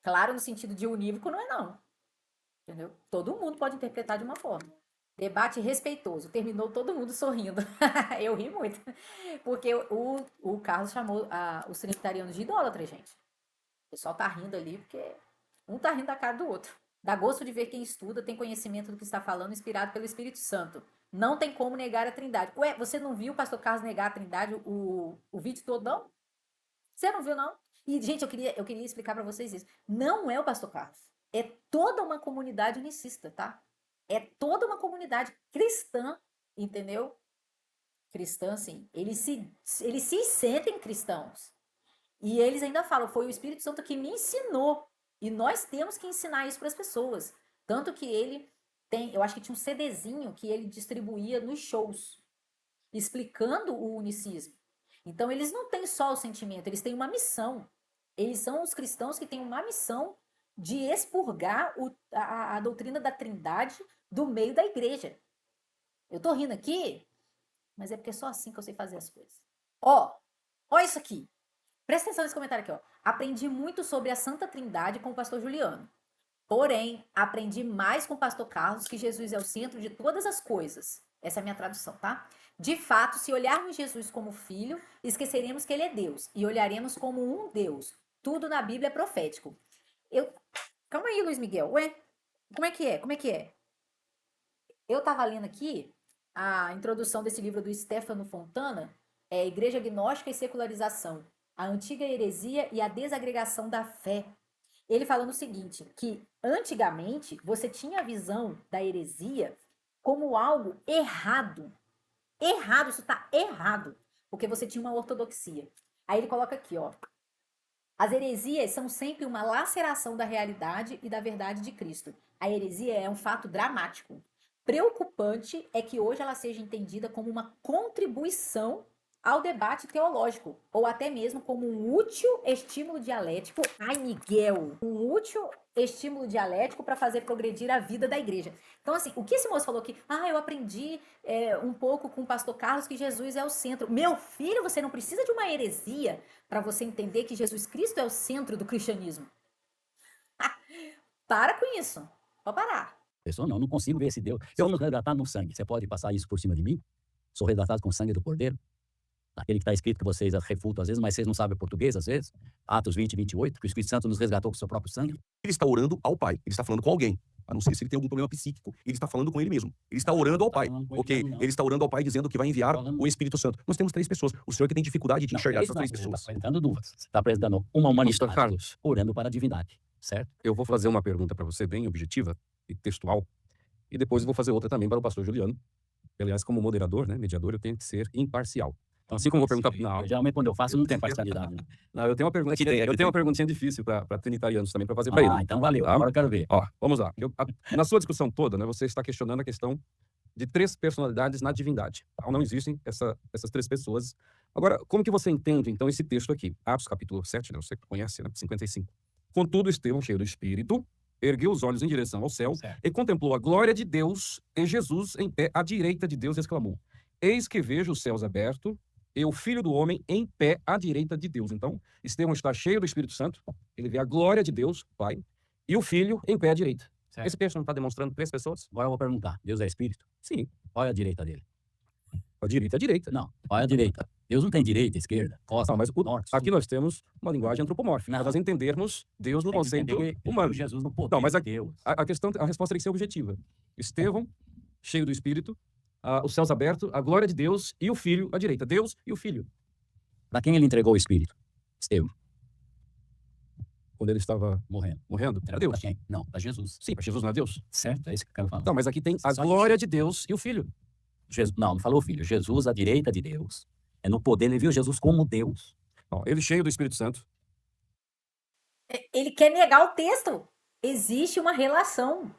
Claro no sentido de unívoco não é, não. Entendeu? Todo mundo pode interpretar de uma forma. Debate respeitoso. Terminou todo mundo sorrindo. Eu ri muito. Porque o Carlos chamou os trinitarianos de idólatra, gente. O pessoal tá rindo ali porque um tá rindo da cara do outro. Dá gosto de ver quem estuda, tem conhecimento do que está falando, inspirado pelo Espírito Santo. Não tem como negar a Trindade. Ué, você não viu o pastor Carlos negar a Trindade o vídeo todo, não? Você não viu, não? E, gente, eu queria explicar para vocês isso. Não é o pastor Carlos. É toda uma comunidade unicista, tá? É toda uma comunidade cristã, entendeu? Cristã, sim. Eles se sentem cristãos. E eles ainda falam, foi o Espírito Santo que me ensinou. E nós temos que ensinar isso para as pessoas. Tanto que ele tem, eu acho que tinha um CDzinho que ele distribuía nos shows, explicando o unicismo. Então eles não têm só o sentimento, eles têm uma missão. Eles são os cristãos que têm uma missão de expurgar a doutrina da Trindade do meio da igreja. Eu tô rindo aqui, mas é porque é só assim que eu sei fazer as coisas. Ó isso aqui. Presta atenção nesse comentário aqui, ó. Aprendi muito sobre a Santa Trindade com o pastor Juliano. Porém, aprendi mais com o pastor Carlos que Jesus é o centro de todas as coisas. Essa é a minha tradução, tá? De fato, se olharmos Jesus como filho, esqueceremos que ele é Deus e olharemos como um Deus. Tudo na Bíblia é profético. Calma aí, Luiz Miguel. Ué, como é que é? Como é que é? Eu tava lendo aqui a introdução desse livro do Stefano Fontana, Igreja Gnóstica e Secularização, a antiga heresia e a desagregação da fé. Ele falando o seguinte, que antigamente você tinha a visão da heresia como algo errado. Errado, isso tá errado. Porque você tinha uma ortodoxia. Aí ele coloca aqui, ó. As heresias são sempre uma laceração da realidade e da verdade de Cristo. A heresia é um fato dramático. Preocupante é que hoje ela seja entendida como uma contribuição ao debate teológico, ou até mesmo como um útil estímulo dialético. Ai, Miguel! Um útil estímulo dialético para fazer progredir a vida da igreja. Então, assim, o que esse moço falou aqui? Eu aprendi um pouco com o pastor Carlos que Jesus é o centro. Meu filho, você não precisa de uma heresia para você entender que Jesus Cristo é o centro do cristianismo. Para com isso. Pode parar. Pessoa não consigo ver esse Deus. Se eu nos resgatar no sangue, você pode passar isso por cima de mim? Sou resgatado com o sangue do Cordeiro? Aquele que está escrito que vocês refutam às vezes, mas vocês não sabem português às vezes. Atos 20, 28, que o Espírito Santo nos resgatou com o seu próprio sangue. Ele está orando ao Pai. Ele está falando com alguém. A não ser se ele tem algum problema psíquico. Ele está falando com ele mesmo. Ele está orando ao Pai. Ok? Ele está orando ao Pai dizendo que vai enviar o Espírito Santo. Nós temos 3 pessoas. O senhor que tem dificuldade de enxergar essas 3 pessoas. Você está apresentando dúvidas. Você está apresentando uma humanidade. Pastor Carlos, Orando para a divindade. Certo? eu vou fazer uma pergunta para você bem objetiva e textual. E depois eu vou fazer outra também para o pastor Juliano. Aliás, como moderador, né, mediador, eu tenho que ser imparcial. Então, assim como eu vou perguntar... Não, geralmente quando eu faço, não tem parcialidade. não, eu tenho uma perguntinha difícil para trinitarianos também, para fazer para ele. Então valeu. Tá? Agora eu quero ver. Ó, vamos lá. Na sua discussão toda, né, você está questionando a questão de 3 personalidades na divindade. Então, não existem essas 3 pessoas. Agora, como que você entende, então, esse texto aqui? Atos, capítulo 7, né, você conhece, né, 55. Contudo, Estevão, cheio do Espírito, ergueu os olhos em direção ao céu e contemplou a glória de Deus e Jesus em pé à direita de Deus, exclamou: Eis que vejo os céus abertos e o Filho do Homem em pé à direita de Deus. Então, Estevão está cheio do Espírito Santo, ele vê a glória de Deus, Pai, e o Filho em pé à direita. Certo. Esse texto não está demonstrando 3 pessoas? Agora eu vou perguntar. Deus é espírito? Sim. Qual é a direita dele? A direita é a direita. Não. Qual é a direita? Deus não tem direita, esquerda, costa, Não, mas norte, aqui sul. nós temos uma linguagem antropomórfica, Não. para nós entendermos Deus no Tem que conceito entender humano. Jesus no poder Não, mas de Deus. A questão, a resposta tem que ser objetiva. Estevão, cheio do Espírito, os céus abertos, a glória de Deus e o Filho à direita. Deus e o Filho. Para quem ele entregou o espírito? Estevão, Quando ele estava morrendo. morrendo, para Entregou Deus. pra quem? Não, para Jesus. Sim, para Jesus não é Deus. Certo? É isso que eu quero falar. Não, mas aqui tem a Só que- glória de Deus e o Filho. Jesus, não falou o filho. Jesus à direita de Deus. É no poder. Ele viu Jesus como Deus. Não, ele cheio do Espírito Santo. Ele quer negar o texto. Existe uma relação.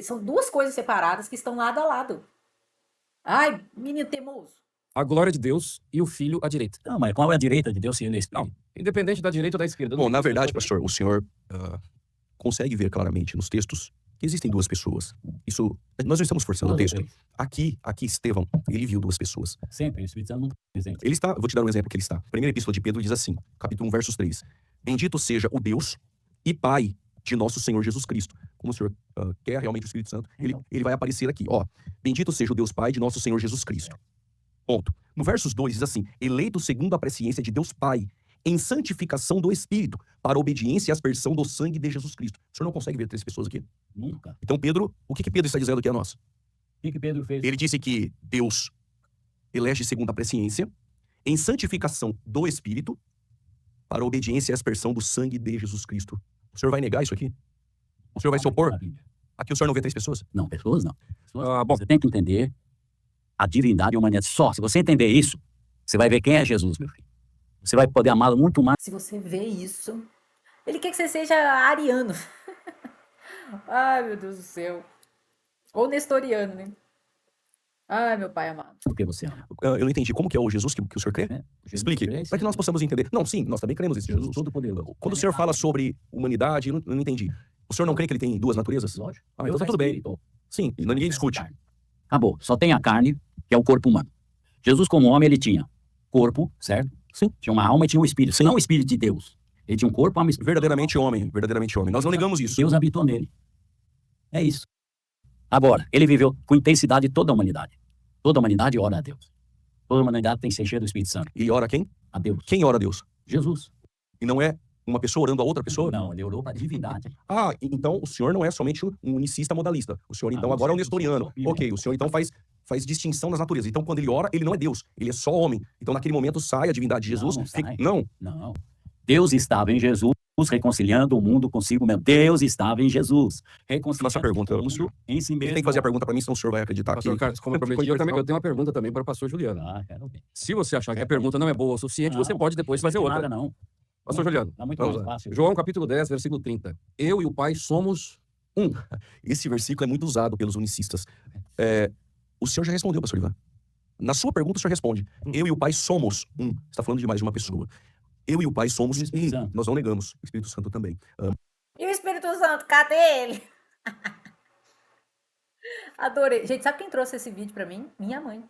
São duas coisas separadas que estão lado a lado. Ai, menino teimoso. A glória de Deus e o Filho à direita. Não, mas qual é a direita de Deus se ele é espírito? Independente da direita ou da esquerda. Bom, na verdade, pastor, o senhor consegue ver claramente nos textos que existem duas pessoas. Isso, nós não estamos forçando o texto. Aqui, Estevão, ele viu duas pessoas. Sempre, o Espírito Santo não está presente. Ele está, vou te dar um exemplo que ele está. Primeira epístola de Pedro diz assim, capítulo 1, versos 3. Bendito seja o Deus e Pai de nosso Senhor Jesus Cristo. Como o senhor quer realmente o Espírito Santo, ele vai aparecer aqui. Ó, bendito seja o Deus Pai de nosso Senhor Jesus Cristo. Ponto. No versos 2 diz assim, eleito segundo a presciência de Deus Pai, em santificação do Espírito, para a obediência e aspersão do sangue de Jesus Cristo. O senhor não consegue ver 3 pessoas aqui? Nunca. Então, Pedro, o que Pedro está dizendo aqui a nós? O que Pedro fez? Ele disse que Deus elege segundo a presciência, em santificação do Espírito, para a obediência e aspersão do sangue de Jesus Cristo. O senhor vai negar isso aqui? O senhor vai se opor? Aqui o senhor não vê 3 pessoas? Não, pessoas não. Pessoas, bom. Você tem que entender a divindade e a humanidade. Só, se você entender isso, você vai ver quem é Jesus, meu filho. Você vai poder amá-lo muito mais. Se você vê isso, ele quer que você seja ariano. Ai, meu Deus do céu. Ou nestoriano, né? Ai, meu pai amado. do que você ama. Eu não entendi. Como que é o Jesus que o senhor crê? Né? O Jesus Explique, é esse para que nós possamos entender. Não, sim, nós também cremos nesse Jesus. todo poderoso. Quando o senhor fala sobre humanidade, eu não entendi. O senhor não crê que ele tem 2 naturezas? Lógico. Ah, então Deus tá é tudo bem. espírito. Sim, e ninguém discute. Acabou. Só tem a carne, que é o corpo humano. Jesus, como homem, ele tinha corpo, certo? Sim. Tinha uma alma e tinha um espírito. Sim. Não o espírito de Deus. Ele tinha um corpo, alma e espírito. Verdadeiramente homem, verdadeiramente homem. Nós não negamos isso. Deus habitou nele. É isso. Agora, ele viveu com intensidade toda a humanidade. Toda a humanidade ora a Deus. Toda a humanidade tem que ser cheia do Espírito Santo. E ora quem? A Deus. Quem ora a Deus? Jesus. E não é uma pessoa orando a outra pessoa? Não, ele orou para a divindade. Ah, então o senhor não é somente um unicista modalista. O senhor, então, não, agora é um eu sou nestoriano. filho. Ok, o senhor, então, faz distinção nas naturezas. Então, quando ele ora, ele não é Deus. Ele é só homem. Então, naquele momento, sai a divindade de Jesus. Não sai. Não. Não. Deus estava em Jesus, reconciliando o mundo consigo mesmo. Deus estava em Jesus, reconciliando Faça a pergunta. o mundo em si Ele mesmo. tem que fazer a pergunta para mim, senão o senhor vai acreditar Pastor que... Carlos, como eu prometi, eu tenho uma pergunta também para o pastor Juliano. Ah, quero ver. Se você achar que a pergunta não é boa o suficiente, Não, você pode depois fazer Não outra. nada, não. Pastor Juliano, Tá muito vamos mais lá. fácil. João capítulo 10, versículo 30. Eu e o Pai somos um. Esse versículo é muito usado pelos unicistas. O senhor já respondeu, pastor Ivan. Na sua pergunta, o senhor responde. Eu e o Pai somos um. Você está falando de mais de uma pessoa. Eu e o Pai somos O Espírito um. Santo. Nós não negamos. O Espírito Santo também. E o Espírito Santo, cadê ele? Adorei. Gente, sabe quem trouxe esse vídeo pra mim? Minha mãe.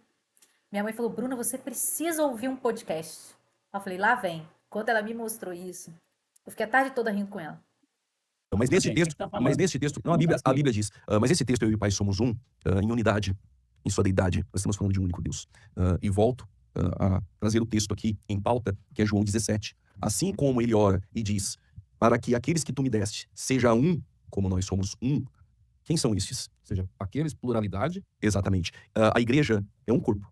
Minha mãe falou, Bruna, você precisa ouvir um podcast. Eu falei, lá vem. Quando ela me mostrou isso, eu fiquei a tarde toda rindo com ela. Mas nesse Gente, texto, o que tá falando? mas nesse texto, não, a Bíblia diz, mas esse texto, eu e o Pai somos um, em unidade, em sua deidade. Nós estamos falando de um único Deus. E volto a trazer o texto aqui em pauta, que é João 17. Assim como ele ora e diz, para que aqueles que tu me deste seja um, como nós somos um. Quem são esses? Ou seja, aqueles, pluralidade. Exatamente. A igreja é um corpo.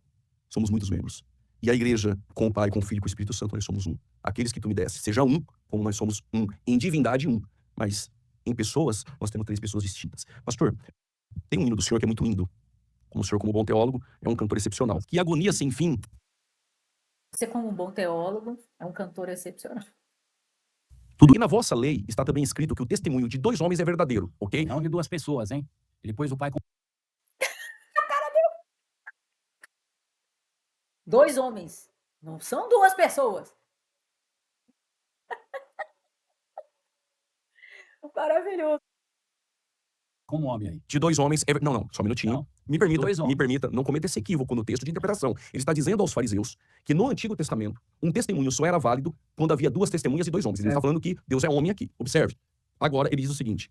Somos muitos membros. E a igreja, com o Pai, com o Filho e com o Espírito Santo, nós somos um. Aqueles que tu me deste, seja um, como nós somos um. Em divindade, um. Mas em pessoas, nós temos 3 pessoas distintas. Pastor, tem um hino do senhor que é muito lindo. Como o senhor, como bom teólogo, é um cantor excepcional. Que agonia sem fim. Você, como um bom teólogo, é um cantor excepcional. Tudo. E na vossa lei está também escrito que o testemunho de 2 homens é verdadeiro, ok? Não de 2 pessoas, hein? Ele pôs o pai com 2 homens. Não são 2 pessoas. Maravilhoso. como homem aí. De 2 homens é... Não, só um minutinho. Não. Me permita, Dois homens. me permita, não cometa esse equívoco no texto de interpretação. Ele está dizendo aos fariseus que no Antigo Testamento, um testemunho só era válido quando havia 2 testemunhas e 2 homens. Ele está falando que Deus é homem aqui. Observe. Agora, ele diz o seguinte: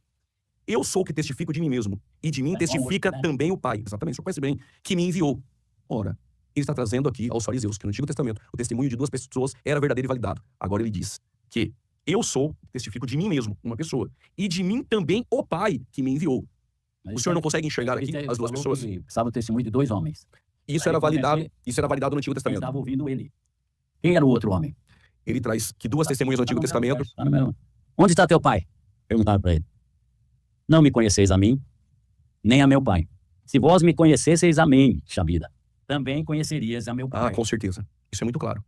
eu sou o que testifico de mim mesmo, e de mim testifica também o Pai. Exatamente, o senhor conhece bem, que me enviou. Ora, ele está trazendo aqui aos fariseus que no Antigo Testamento o testemunho de 2 pessoas era verdadeiro e validado. Agora ele diz que eu sou o que testifico de mim mesmo, uma pessoa, e de mim também o Pai que me enviou. O senhor não consegue enxergar aqui as 2 pessoas? Precisava o testemunho de 2 homens. Isso era validado no Antigo Quem Testamento. estava ouvindo ele? Quem era o outro homem? Ele traz que 2 testemunhas do Antigo Testamento. Tá no mesmo. Onde está teu pai? Perguntaram para ele. Não me conheceis a mim, nem a meu pai. Se vós me conhecesseis a mim, Xabida, também conhecerias a meu pai. Ah, com certeza. Isso é muito claro.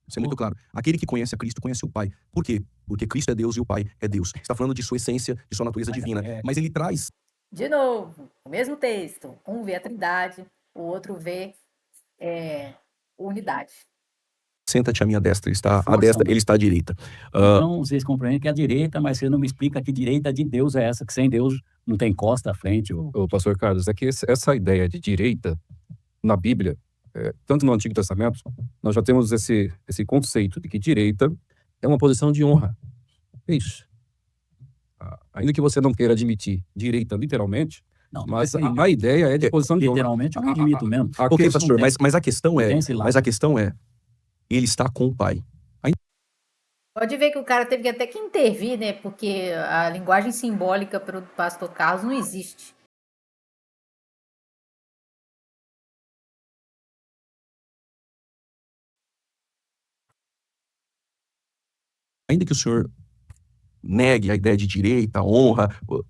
Isso é muito claro. Aquele que conhece a Cristo conhece o Pai. Por quê? Porque Cristo é Deus e o Pai é Deus. Está falando de sua essência, de sua natureza divina. Mas ele traz. De novo, o mesmo texto. Um vê a Trindade, o outro vê unidade. Senta-te à minha destra. Ele está à Força, destra, né? ele está à direita. Então, vocês compreendem que é a direita, mas você não me explica que direita de Deus é essa, que sem Deus não tem costa à frente. Ô, pastor Carlos, é que essa ideia de direita na Bíblia, tanto no Antigo Testamento, nós já temos esse conceito de que direita é uma posição de honra. É isso. Ainda que você não queira admitir direita literalmente, Não, mas a ideia é de posição de honra. literalmente eu não admito mesmo. Ok, pastor, não mas a questão é. tem esse lado. Mas a questão é. Ele está com o Pai. Pode ver que o cara teve até que intervir, né? Porque a linguagem simbólica para o pastor Carlos não existe. Ainda que o senhor negue a ideia de direita, honra,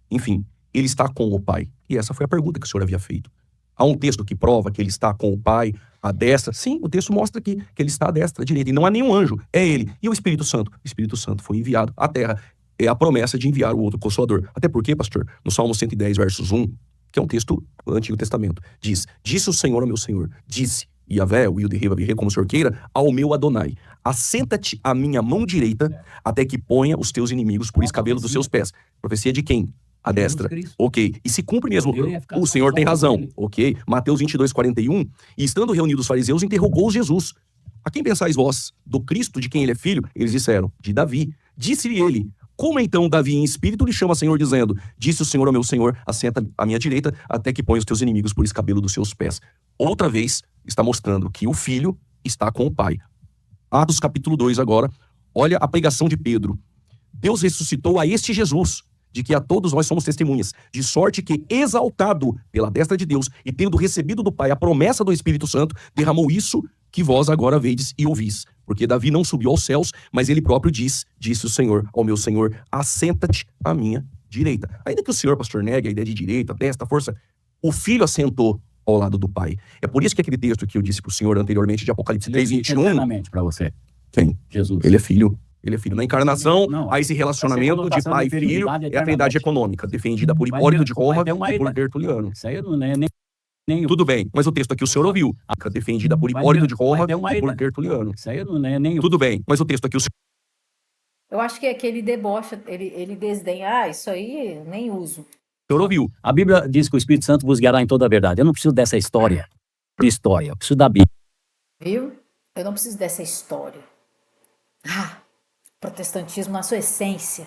enfim, ele está com o Pai. E essa foi a pergunta que o senhor havia feito. Há um texto que prova que ele está com o Pai, à destra. Sim, o texto mostra que ele está à destra, à direita. E não há nenhum anjo, é ele. E o Espírito Santo? O Espírito Santo foi enviado à terra. É a promessa de enviar o outro Consolador. Até porque, pastor, no Salmo 110, versos 1, que é um texto do Antigo Testamento, diz: disse o Senhor ao meu Senhor, disse Yahvé, o Yud-Hê, Vav-Hê, como o senhor queira, ao meu Adonai: assenta-te à minha mão direita, até que ponha os teus inimigos por escabelo dos seus pés. Profecia de quem? A destra. Ok. E se cumpre mesmo, o Senhor tem razão. Ok. Mateus 22, 41. E estando reunidos os fariseus, interrogou Jesus: a quem pensais vós? Do Cristo, de quem ele é filho? Eles disseram: de Davi. Disse-lhe ele: como então Davi em espírito lhe chama Senhor, dizendo: disse o Senhor ao meu Senhor, assenta à minha direita, até que ponha os teus inimigos por escabelo dos seus pés. Outra vez está mostrando que o filho está com o pai. Atos capítulo 2 agora. Olha a pregação de Pedro. Deus ressuscitou a este Jesus, de que a todos nós somos testemunhas, de sorte que, exaltado pela destra de Deus e tendo recebido do Pai a promessa do Espírito Santo, derramou isso que vós agora vedes e ouvis. Porque Davi não subiu aos céus, mas ele próprio disse o Senhor ao meu Senhor: assenta-te à minha direita. Ainda que o senhor, pastor, negue a ideia de direita, destra, força, o filho assentou ao lado do Pai. É por isso que aquele texto que eu disse para o senhor anteriormente, de Apocalipse 3, 21... Eternamente para você. Quem? Jesus. Ele é filho. Ele é filho. Na encarnação, Não, há esse relacionamento de pai e filho, é a trindade econômica, defendida por Hipólito de Roma e por Tertuliano. Isso aí não é nem Tudo bem, mas o texto aqui o senhor ouviu. Defendida por Hipólito de Roma e por Tertuliano. Isso aí não é nem Tudo bem, mas o texto aqui o senhor Eu acho que é que ele debocha, ele desdenha. Ah, isso aí nem uso. ouviu. A Bíblia diz que o Espírito Santo vos guiará em toda a verdade. Eu não preciso dessa história. Eu preciso da Bíblia. Viu? Eu não preciso dessa história. Ah, protestantismo na sua essência.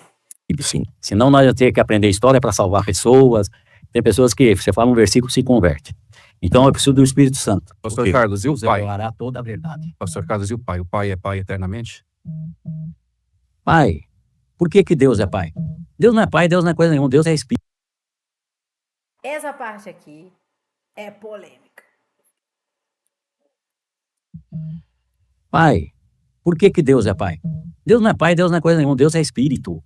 Sim. Senão nós vamos ter que aprender história para salvar pessoas. Tem pessoas que você fala um versículo e se converte. Então eu preciso do Espírito Santo. Pastor Ok. Carlos, e o Você Pai? revelará toda a verdade. Pastor Carlos, e o Pai? O Pai é Pai eternamente? Pai. Por que Deus é Pai? Deus não é Pai, Deus não é coisa nenhuma. Deus é Espírito. Essa parte aqui é polêmica. Pai. Por que Deus é Pai? Deus não é Pai, Deus não é coisa nenhuma. Deus é Espírito.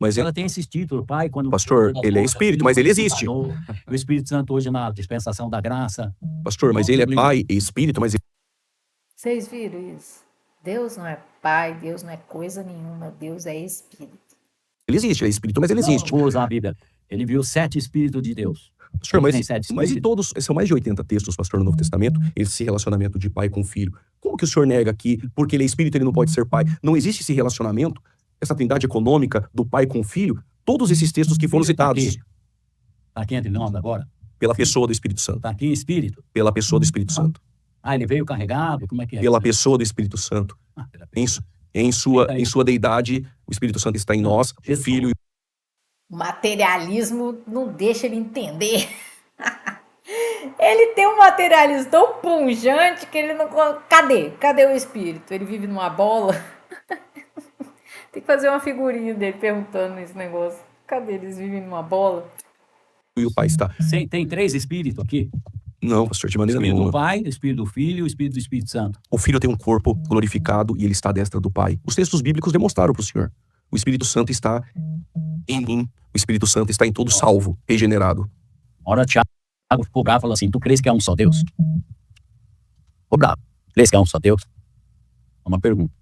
Mas Ela tem esses títulos, Pai, quando... Pastor, ele é Espírito, mas ele existe. O Espírito Santo hoje na dispensação da graça. pastor, mas ele é pai e espírito, mas Vocês viram isso? Deus não é pai, Deus não é coisa nenhuma, Deus é espírito. ele existe, ele é espírito, mas ele existe. Não, vou usar a Bíblia. Ele viu 7 Espíritos de Deus. Pastor, Tem 7 mas e espíritos. todos, são mais de 80 textos, pastor, no Novo Testamento, esse relacionamento de pai com filho. Como que o senhor nega que, porque ele é espírito, ele não pode ser pai? Não existe esse relacionamento, essa trindade econômica do pai com o filho? Todos esses textos que foram citados. Está aqui entre nós agora. Pela pessoa do Espírito Santo. Está aqui em espírito. Pela pessoa do Espírito Santo. Ah, ele veio carregado? Como é que é? Pela pessoa do Espírito Santo. Pela Em sua deidade, o Espírito Santo está em nós, o Filho. O materialismo não deixa ele entender. Ele tem um materialismo tão punjante que ele não... Cadê o espírito? Ele vive numa bola? Tem que fazer uma figurinha dele perguntando esse negócio. Cadê eles vivem numa bola? E o Pai está. Tem 3 espíritos aqui. Não, pastor, de maneira Espírito do nenhuma. Pai, o Espírito do Filho e o Espírito do Espírito Santo. O Filho tem um corpo glorificado e ele está à destra do Pai. Os textos bíblicos demonstraram para o Senhor. O Espírito Santo está em mim. O Espírito Santo está em todo salvo, regenerado. Ora, Tiago ficou bravo e falou assim: tu crês que há um só Deus? Ficou bravo. Crês que há um só Deus? Uma pergunta.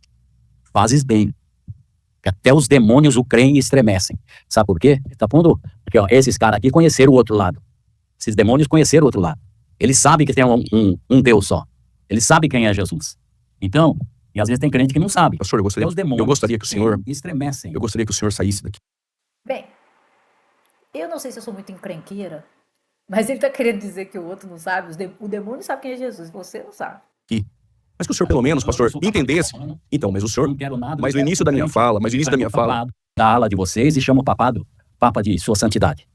Fazes bem. Que até os demônios o creem e estremecem. Sabe por quê? Ele tá pondo... Porque ó, esses caras aqui conheceram o outro lado. Esses demônios conheceram o outro lado. Eles sabem que tem um Deus só. Eles sabem quem é Jesus. Então, e às vezes tem crente que não sabe. Pastor, Até os demônios eu gostaria que o Senhor... creem e estremecem. Eu gostaria que o Senhor saísse daqui. Bem, eu não sei se eu sou muito encrenqueira, mas ele tá querendo dizer que o outro não sabe. O demônio sabe quem é Jesus, você não sabe. Mas que o Senhor, pelo menos, pastor, entendesse. Então, mas o Senhor... Não quero nada. Mas no início da minha fala, Da ala de vocês e chama o papado, Papa de Sua Santidade.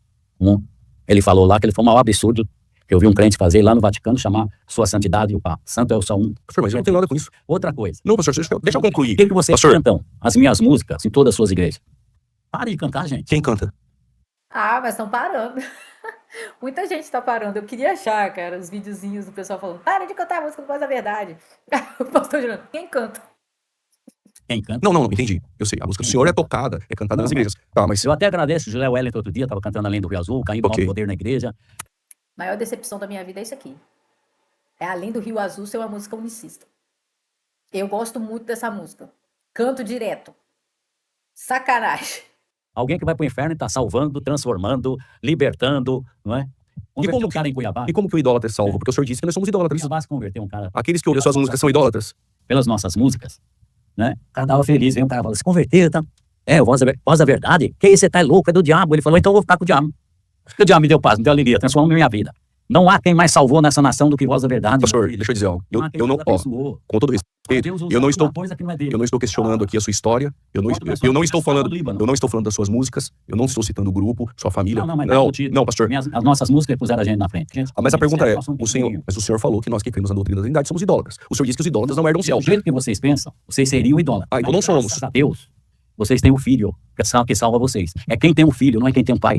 Ele falou lá que ele foi um maior absurdo que eu vi um crente fazer lá no Vaticano, chamar Sua Santidade e o Papa. Santo é o só um. Pastor, mas eu não tenho nada com isso. Outra coisa. Não, pastor, deixa eu concluir. O que vocês Pastor, cantam? As minhas músicas em todas as suas igrejas. Pare de cantar, gente. quem canta? Ah, mas estão parando. Muita gente tá parando. Eu queria achar, cara, os videozinhos do pessoal falando: para de cantar a música do Voz da Verdade. O pastor Gerando, quem canta? Quem canta? Não, entendi. Eu sei, a música do Senhor é tocada, é cantada nas igrejas. Tá, mas... Eu até agradeço o José Wellington outro dia, estava cantando Além do Rio Azul, caindo Ok. o poder na igreja. Maior decepção da minha vida é isso aqui. É Além do Rio Azul ser uma música unicista. Eu gosto muito dessa música. Canto direto. Sacanagem. Alguém que vai pro inferno e tá salvando, transformando, libertando, não é? Converteu um cara em Cuiabá. E como que o idólatra é salvo? Porque o Senhor disse que nós somos idólatras. Cuiabá se converteu um cara Aqueles que ouvem suas músicas são idólatras. pelas nossas músicas, né? O cara tava feliz, veio um cara falou, se converteu, tá? Voz da verdade? Que isso, você tá louco, é do diabo. Ele falou, então eu vou ficar com o diabo. Porque o diabo me deu paz, me deu alegria, transformou minha vida. Não há quem mais salvou nessa nação do que Voz da Verdade. Pastor, deixa eu dizer algo. Eu não, com todo respeito, eu não estou questionando aqui a sua história. Eu não estou falando das suas músicas. Eu não estou citando o grupo, sua família. Não, pastor. As nossas músicas puseram a gente na frente. Mas a pergunta é, o senhor falou que nós que cremos na doutrina da Trindade somos idólatras. O senhor disse que os idólatras não herdam o céu. Do jeito que vocês pensam, vocês seriam idólatras. Ah, então não somos. Graças a Deus, vocês têm o filho que salva vocês. É quem tem um filho, não é quem tem um pai.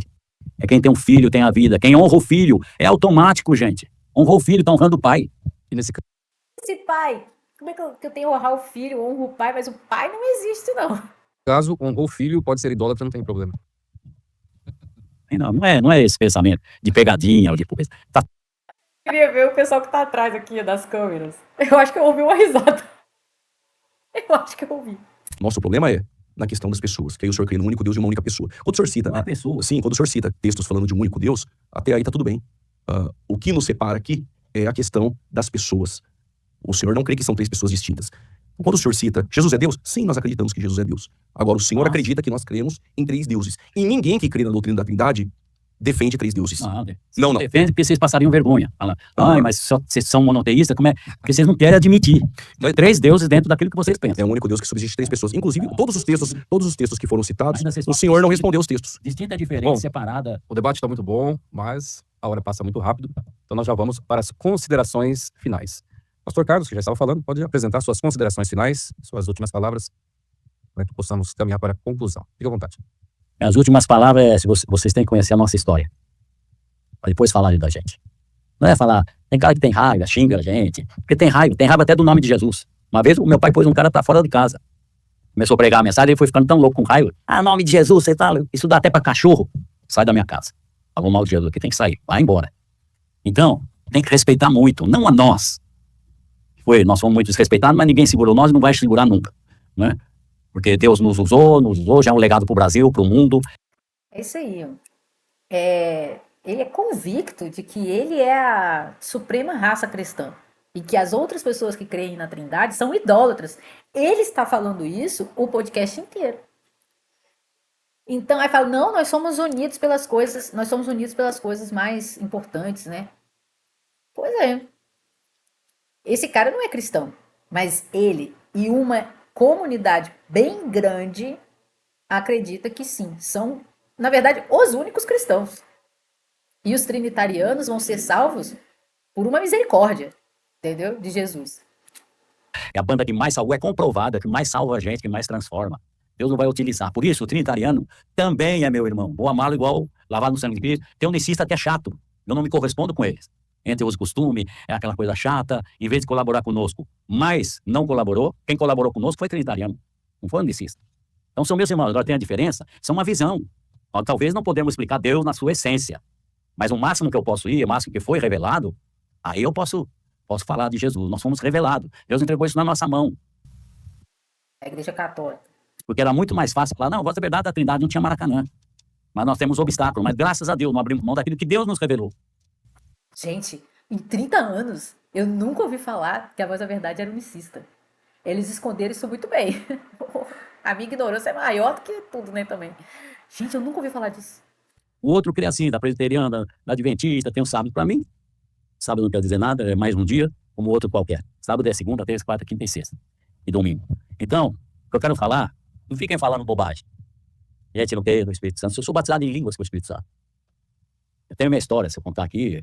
É quem tem um filho, tem a vida. Quem honra o filho é automático, gente. Honrou o filho, tá honrando o pai. E nesse caso, Esse pai, como é que eu tenho que honrar o filho, honro o pai, mas o pai não existe, não. Caso honrou o filho, pode ser idólatra, não tem problema. Não é esse pensamento de pegadinha ou de coisa. Tá. Queria ver o pessoal que tá atrás aqui das câmeras. Eu acho que eu ouvi uma risada. Eu acho que eu ouvi. nosso problema é na questão das pessoas, que aí o senhor crê num único Deus e uma única pessoa. Quando o senhor cita... Não é pessoa. Sim, quando o senhor cita textos falando de um único Deus, até aí tá tudo bem. O que nos separa aqui é a questão das pessoas. O senhor não crê que são 3 pessoas distintas. Quando o senhor cita Jesus é Deus, sim, nós acreditamos que Jesus é Deus. Agora, o senhor Nossa. acredita que nós cremos em 3 deuses. E ninguém que crê na doutrina da Trindade defende 3 deuses. Não. Não. Defende porque vocês passariam vergonha. Fala, mas vocês são monoteístas, como é? Porque vocês não querem admitir. 3 deuses dentro daquilo que vocês pensam. É o único Deus que subsiste 3 pessoas. Inclusive, todos os textos que foram citados, Ainda vocês o senhor não respondeu os textos. Distinta é diferente, Bom. separada. O debate está muito bom, mas a hora passa muito rápido. Então nós já vamos para as considerações finais. Pastor Carlos, que já estava falando, pode apresentar suas considerações finais, suas últimas palavras, para que possamos caminhar para a conclusão. Fique à vontade. As últimas palavras é, vocês têm que conhecer a nossa história. Para depois falarem da gente. Não é falar, tem cara que tem raiva, xinga a gente. Porque tem raiva até do nome de Jesus. Uma vez o meu pai pôs um cara pra fora de casa. Começou a pregar a mensagem, ele foi ficando tão louco com raiva. Nome de Jesus, você tá... Isso dá até pra cachorro. Sai da minha casa. Falou mal de Jesus aqui, tem que sair. Vai embora. Então, tem que respeitar muito. Não a nós. Nós fomos muito desrespeitados, mas ninguém segurou nós e não vai segurar nunca. Né? Porque Deus nos usou, já é um legado pro Brasil, pro mundo. É isso aí. Ele é convicto de que ele é a suprema raça cristã e que as outras pessoas que creem na Trindade são idólatras. Ele está falando isso o podcast inteiro. Então, aí fala, não, nós somos unidos pelas coisas mais importantes, né? Pois é. Esse cara não é cristão, mas ele e uma comunidade bem grande acredita que sim, são, na verdade, os únicos cristãos. E os trinitarianos vão ser salvos por uma misericórdia, entendeu? De Jesus. É a banda que mais salvou, é comprovada, que mais salva a gente, que mais transforma. Deus não vai utilizar. Por isso, o trinitariano também é meu irmão. Vou amá-lo igual lavado no sangue de Cristo. Tem um unicista que é chato. Eu não me correspondo com eles. Entre os costumes, é aquela coisa chata, em vez de colaborar conosco. Mas não colaborou. Quem colaborou conosco foi trinitariano. Não foi unicista. Então são meus irmãos. Agora tem a diferença. São uma visão. Talvez não podemos explicar Deus na sua essência. Mas o máximo que eu posso ir, o máximo que foi revelado, aí eu posso falar de Jesus. Nós fomos revelados. Deus entregou isso na nossa mão. A Igreja Católica. Porque era muito mais fácil falar, não, a voz da verdade da Trindade não tinha Maracanã. Mas nós temos obstáculos. Mas graças a Deus, não abrimos mão daquilo que Deus nos revelou. Gente, em 30 anos, eu nunca ouvi falar que a Voz da Verdade era unicista. Eles esconderam isso muito bem. A minha ignorância é maior do que tudo, né, também. Gente, eu nunca ouvi falar disso. O outro crê assim, da presbiteriana, da adventista, tem um sábado para mim. Sábado não quer dizer nada, é mais um dia, como outro qualquer. Sábado é segunda, terça, quarta, quinta e sexta. E domingo. Então, o que eu quero falar, não fiquem falando bobagem. Gente, não quer do Espírito Santo. Eu sou batizado em línguas com o Espírito Santo. Eu tenho minha história, se eu contar aqui.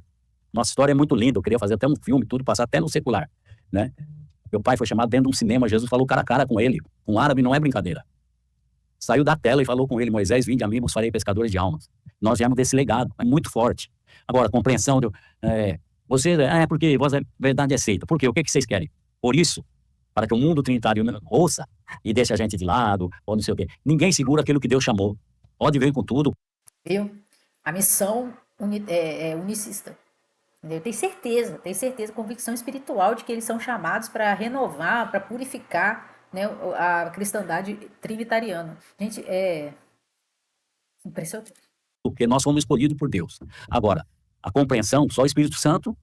Nossa história é muito linda. Eu queria fazer até um filme, tudo, passar até no secular, né? Meu pai foi chamado dentro de um cinema. Jesus falou cara a cara com ele. Um árabe não é brincadeira. Saiu da tela e falou com ele, Moisés, vinde a mim, vos farei pescadores de almas. Nós viemos desse legado, é muito forte. Agora, compreensão, porque voz da verdade é aceita. Por quê? O que vocês querem? Por isso, para que o mundo trinitário ouça e deixe a gente de lado, ou não sei o quê. Ninguém segura aquilo que Deus chamou. Pode vir com tudo. Viu? A missão é unicista. Entendeu? Tenho certeza, convicção espiritual de que eles são chamados para renovar, para purificar, né, a cristandade trinitariana. Gente, é impressionante. Porque nós fomos escolhidos por Deus. Agora, a compreensão, só o Espírito Santo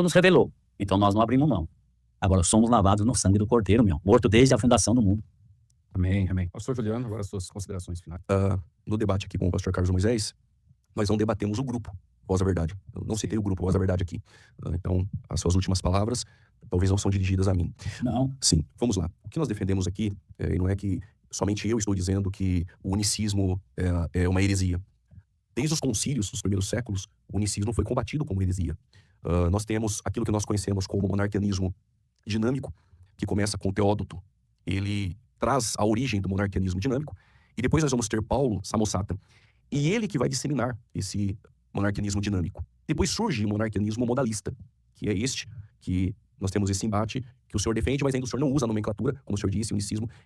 nos revelou. Então nós não abrimos mão. Agora, somos lavados no sangue do Cordeiro, morto desde a fundação do mundo. Amém, amém. Pastor Juliano, agora as suas considerações finais. No debate aqui com o pastor Carlos Moisés, nós não debatemos o grupo Voz da Verdade. Eu não citei o grupo Voz da Verdade aqui. Então, as suas últimas palavras talvez não são dirigidas a mim. Não. Sim, vamos lá. O que nós defendemos aqui, e não é que somente eu estou dizendo que o unicismo é uma heresia. Desde os concílios dos primeiros séculos, o unicismo foi combatido como heresia. Nós temos aquilo que nós conhecemos como monarquianismo dinâmico, que começa com Teódoto. Ele traz a origem do monarquianismo dinâmico, e depois nós vamos ter Paulo Samosata, e ele que vai disseminar esse monarquianismo dinâmico. Depois surge o monarquianismo modalista, que é este, que nós temos esse embate que o senhor defende, mas ainda o senhor não usa a nomenclatura, como o senhor disse,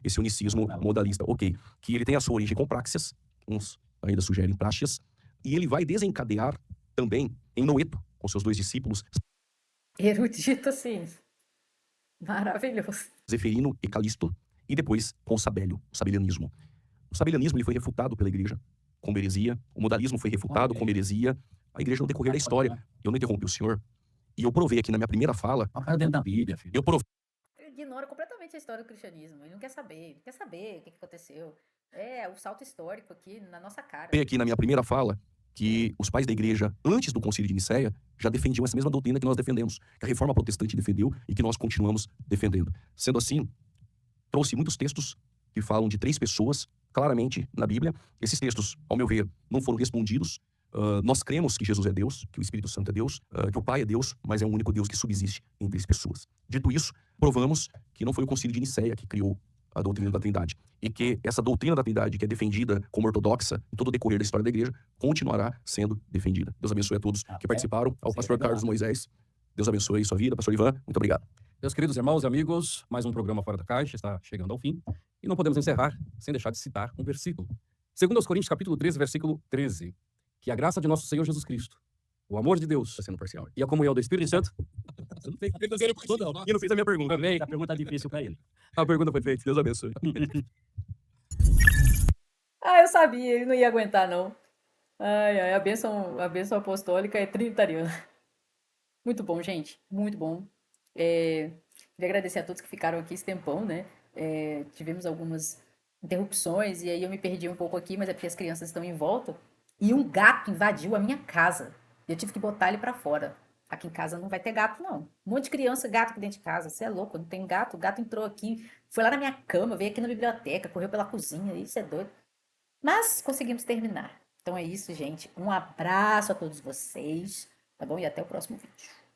esse unicismo modalista. Ok, que ele tem a sua origem com praxis, uns ainda sugerem praxis, e ele vai desencadear também em Noeto, com seus 2 discípulos, Erudito, assim. Maravilhoso. Zeferino e Calisto, e depois com o Sabélio, o sabelianismo. O sabelianismo ele foi refutado pela igreja como heresia, o modalismo foi refutado como heresia, a igreja no decorrer da história. Eu não interrompi o senhor, e eu provei aqui na minha primeira fala, O cara dentro da Bíblia, filho. eu provei Ele ignora completamente a história do cristianismo. Ele não quer saber. Ele quer saber o que aconteceu. É o salto histórico aqui na nossa cara. aqui na minha primeira fala que os pais da igreja, antes do concílio de Nicéia, já defendiam essa mesma doutrina que nós defendemos, que a reforma protestante defendeu e que nós continuamos defendendo. Sendo assim, trouxe muitos textos que falam de 3 pessoas, claramente, na Bíblia. Esses textos, ao meu ver, não foram respondidos. Nós cremos que Jesus é Deus, que o Espírito Santo é Deus, que o Pai é Deus, mas é um único Deus que subsiste em 3 pessoas. Dito isso, provamos que não foi o concílio de Nicéia que criou a doutrina da Trindade, e que essa doutrina da Trindade, que é defendida como ortodoxa em todo o decorrer da história da igreja, continuará sendo defendida. Deus abençoe a todos que participaram. Ao pastor Carlos Moisés, Deus abençoe sua vida. Pastor Ivan, muito obrigado. Meus queridos irmãos e amigos, mais um programa Fora da Caixa está chegando ao fim, e não podemos encerrar sem deixar de citar um versículo. Segundo aos Coríntios, capítulo 13, versículo 13, que a graça de nosso Senhor Jesus Cristo, o amor de Deus, Está sendo parcial. e a comunhão do Espírito Santo. Você não fez a pergunta, não. E não fez a minha pergunta. Amém. A pergunta é difícil para ele. A pergunta foi feita. Deus abençoe. Ah, eu sabia, ele não ia aguentar, não. Ai, ai, a bênção apostólica é trinitariana. Muito bom, gente. Muito bom. Queria agradecer a todos que ficaram aqui esse tempão, né? Tivemos algumas interrupções, e aí eu me perdi um pouco aqui, mas é porque as crianças estão em volta. E um gato invadiu a minha casa. E eu tive que botar ele pra fora. Aqui em casa não vai ter gato, não. Um monte de criança, gato aqui dentro de casa. Você é louco, não tem gato. O gato entrou aqui, foi lá na minha cama, veio aqui na biblioteca, correu pela cozinha. Isso é doido. Mas conseguimos terminar. Então é isso, gente. Um abraço a todos vocês, tá bom? E até o próximo vídeo.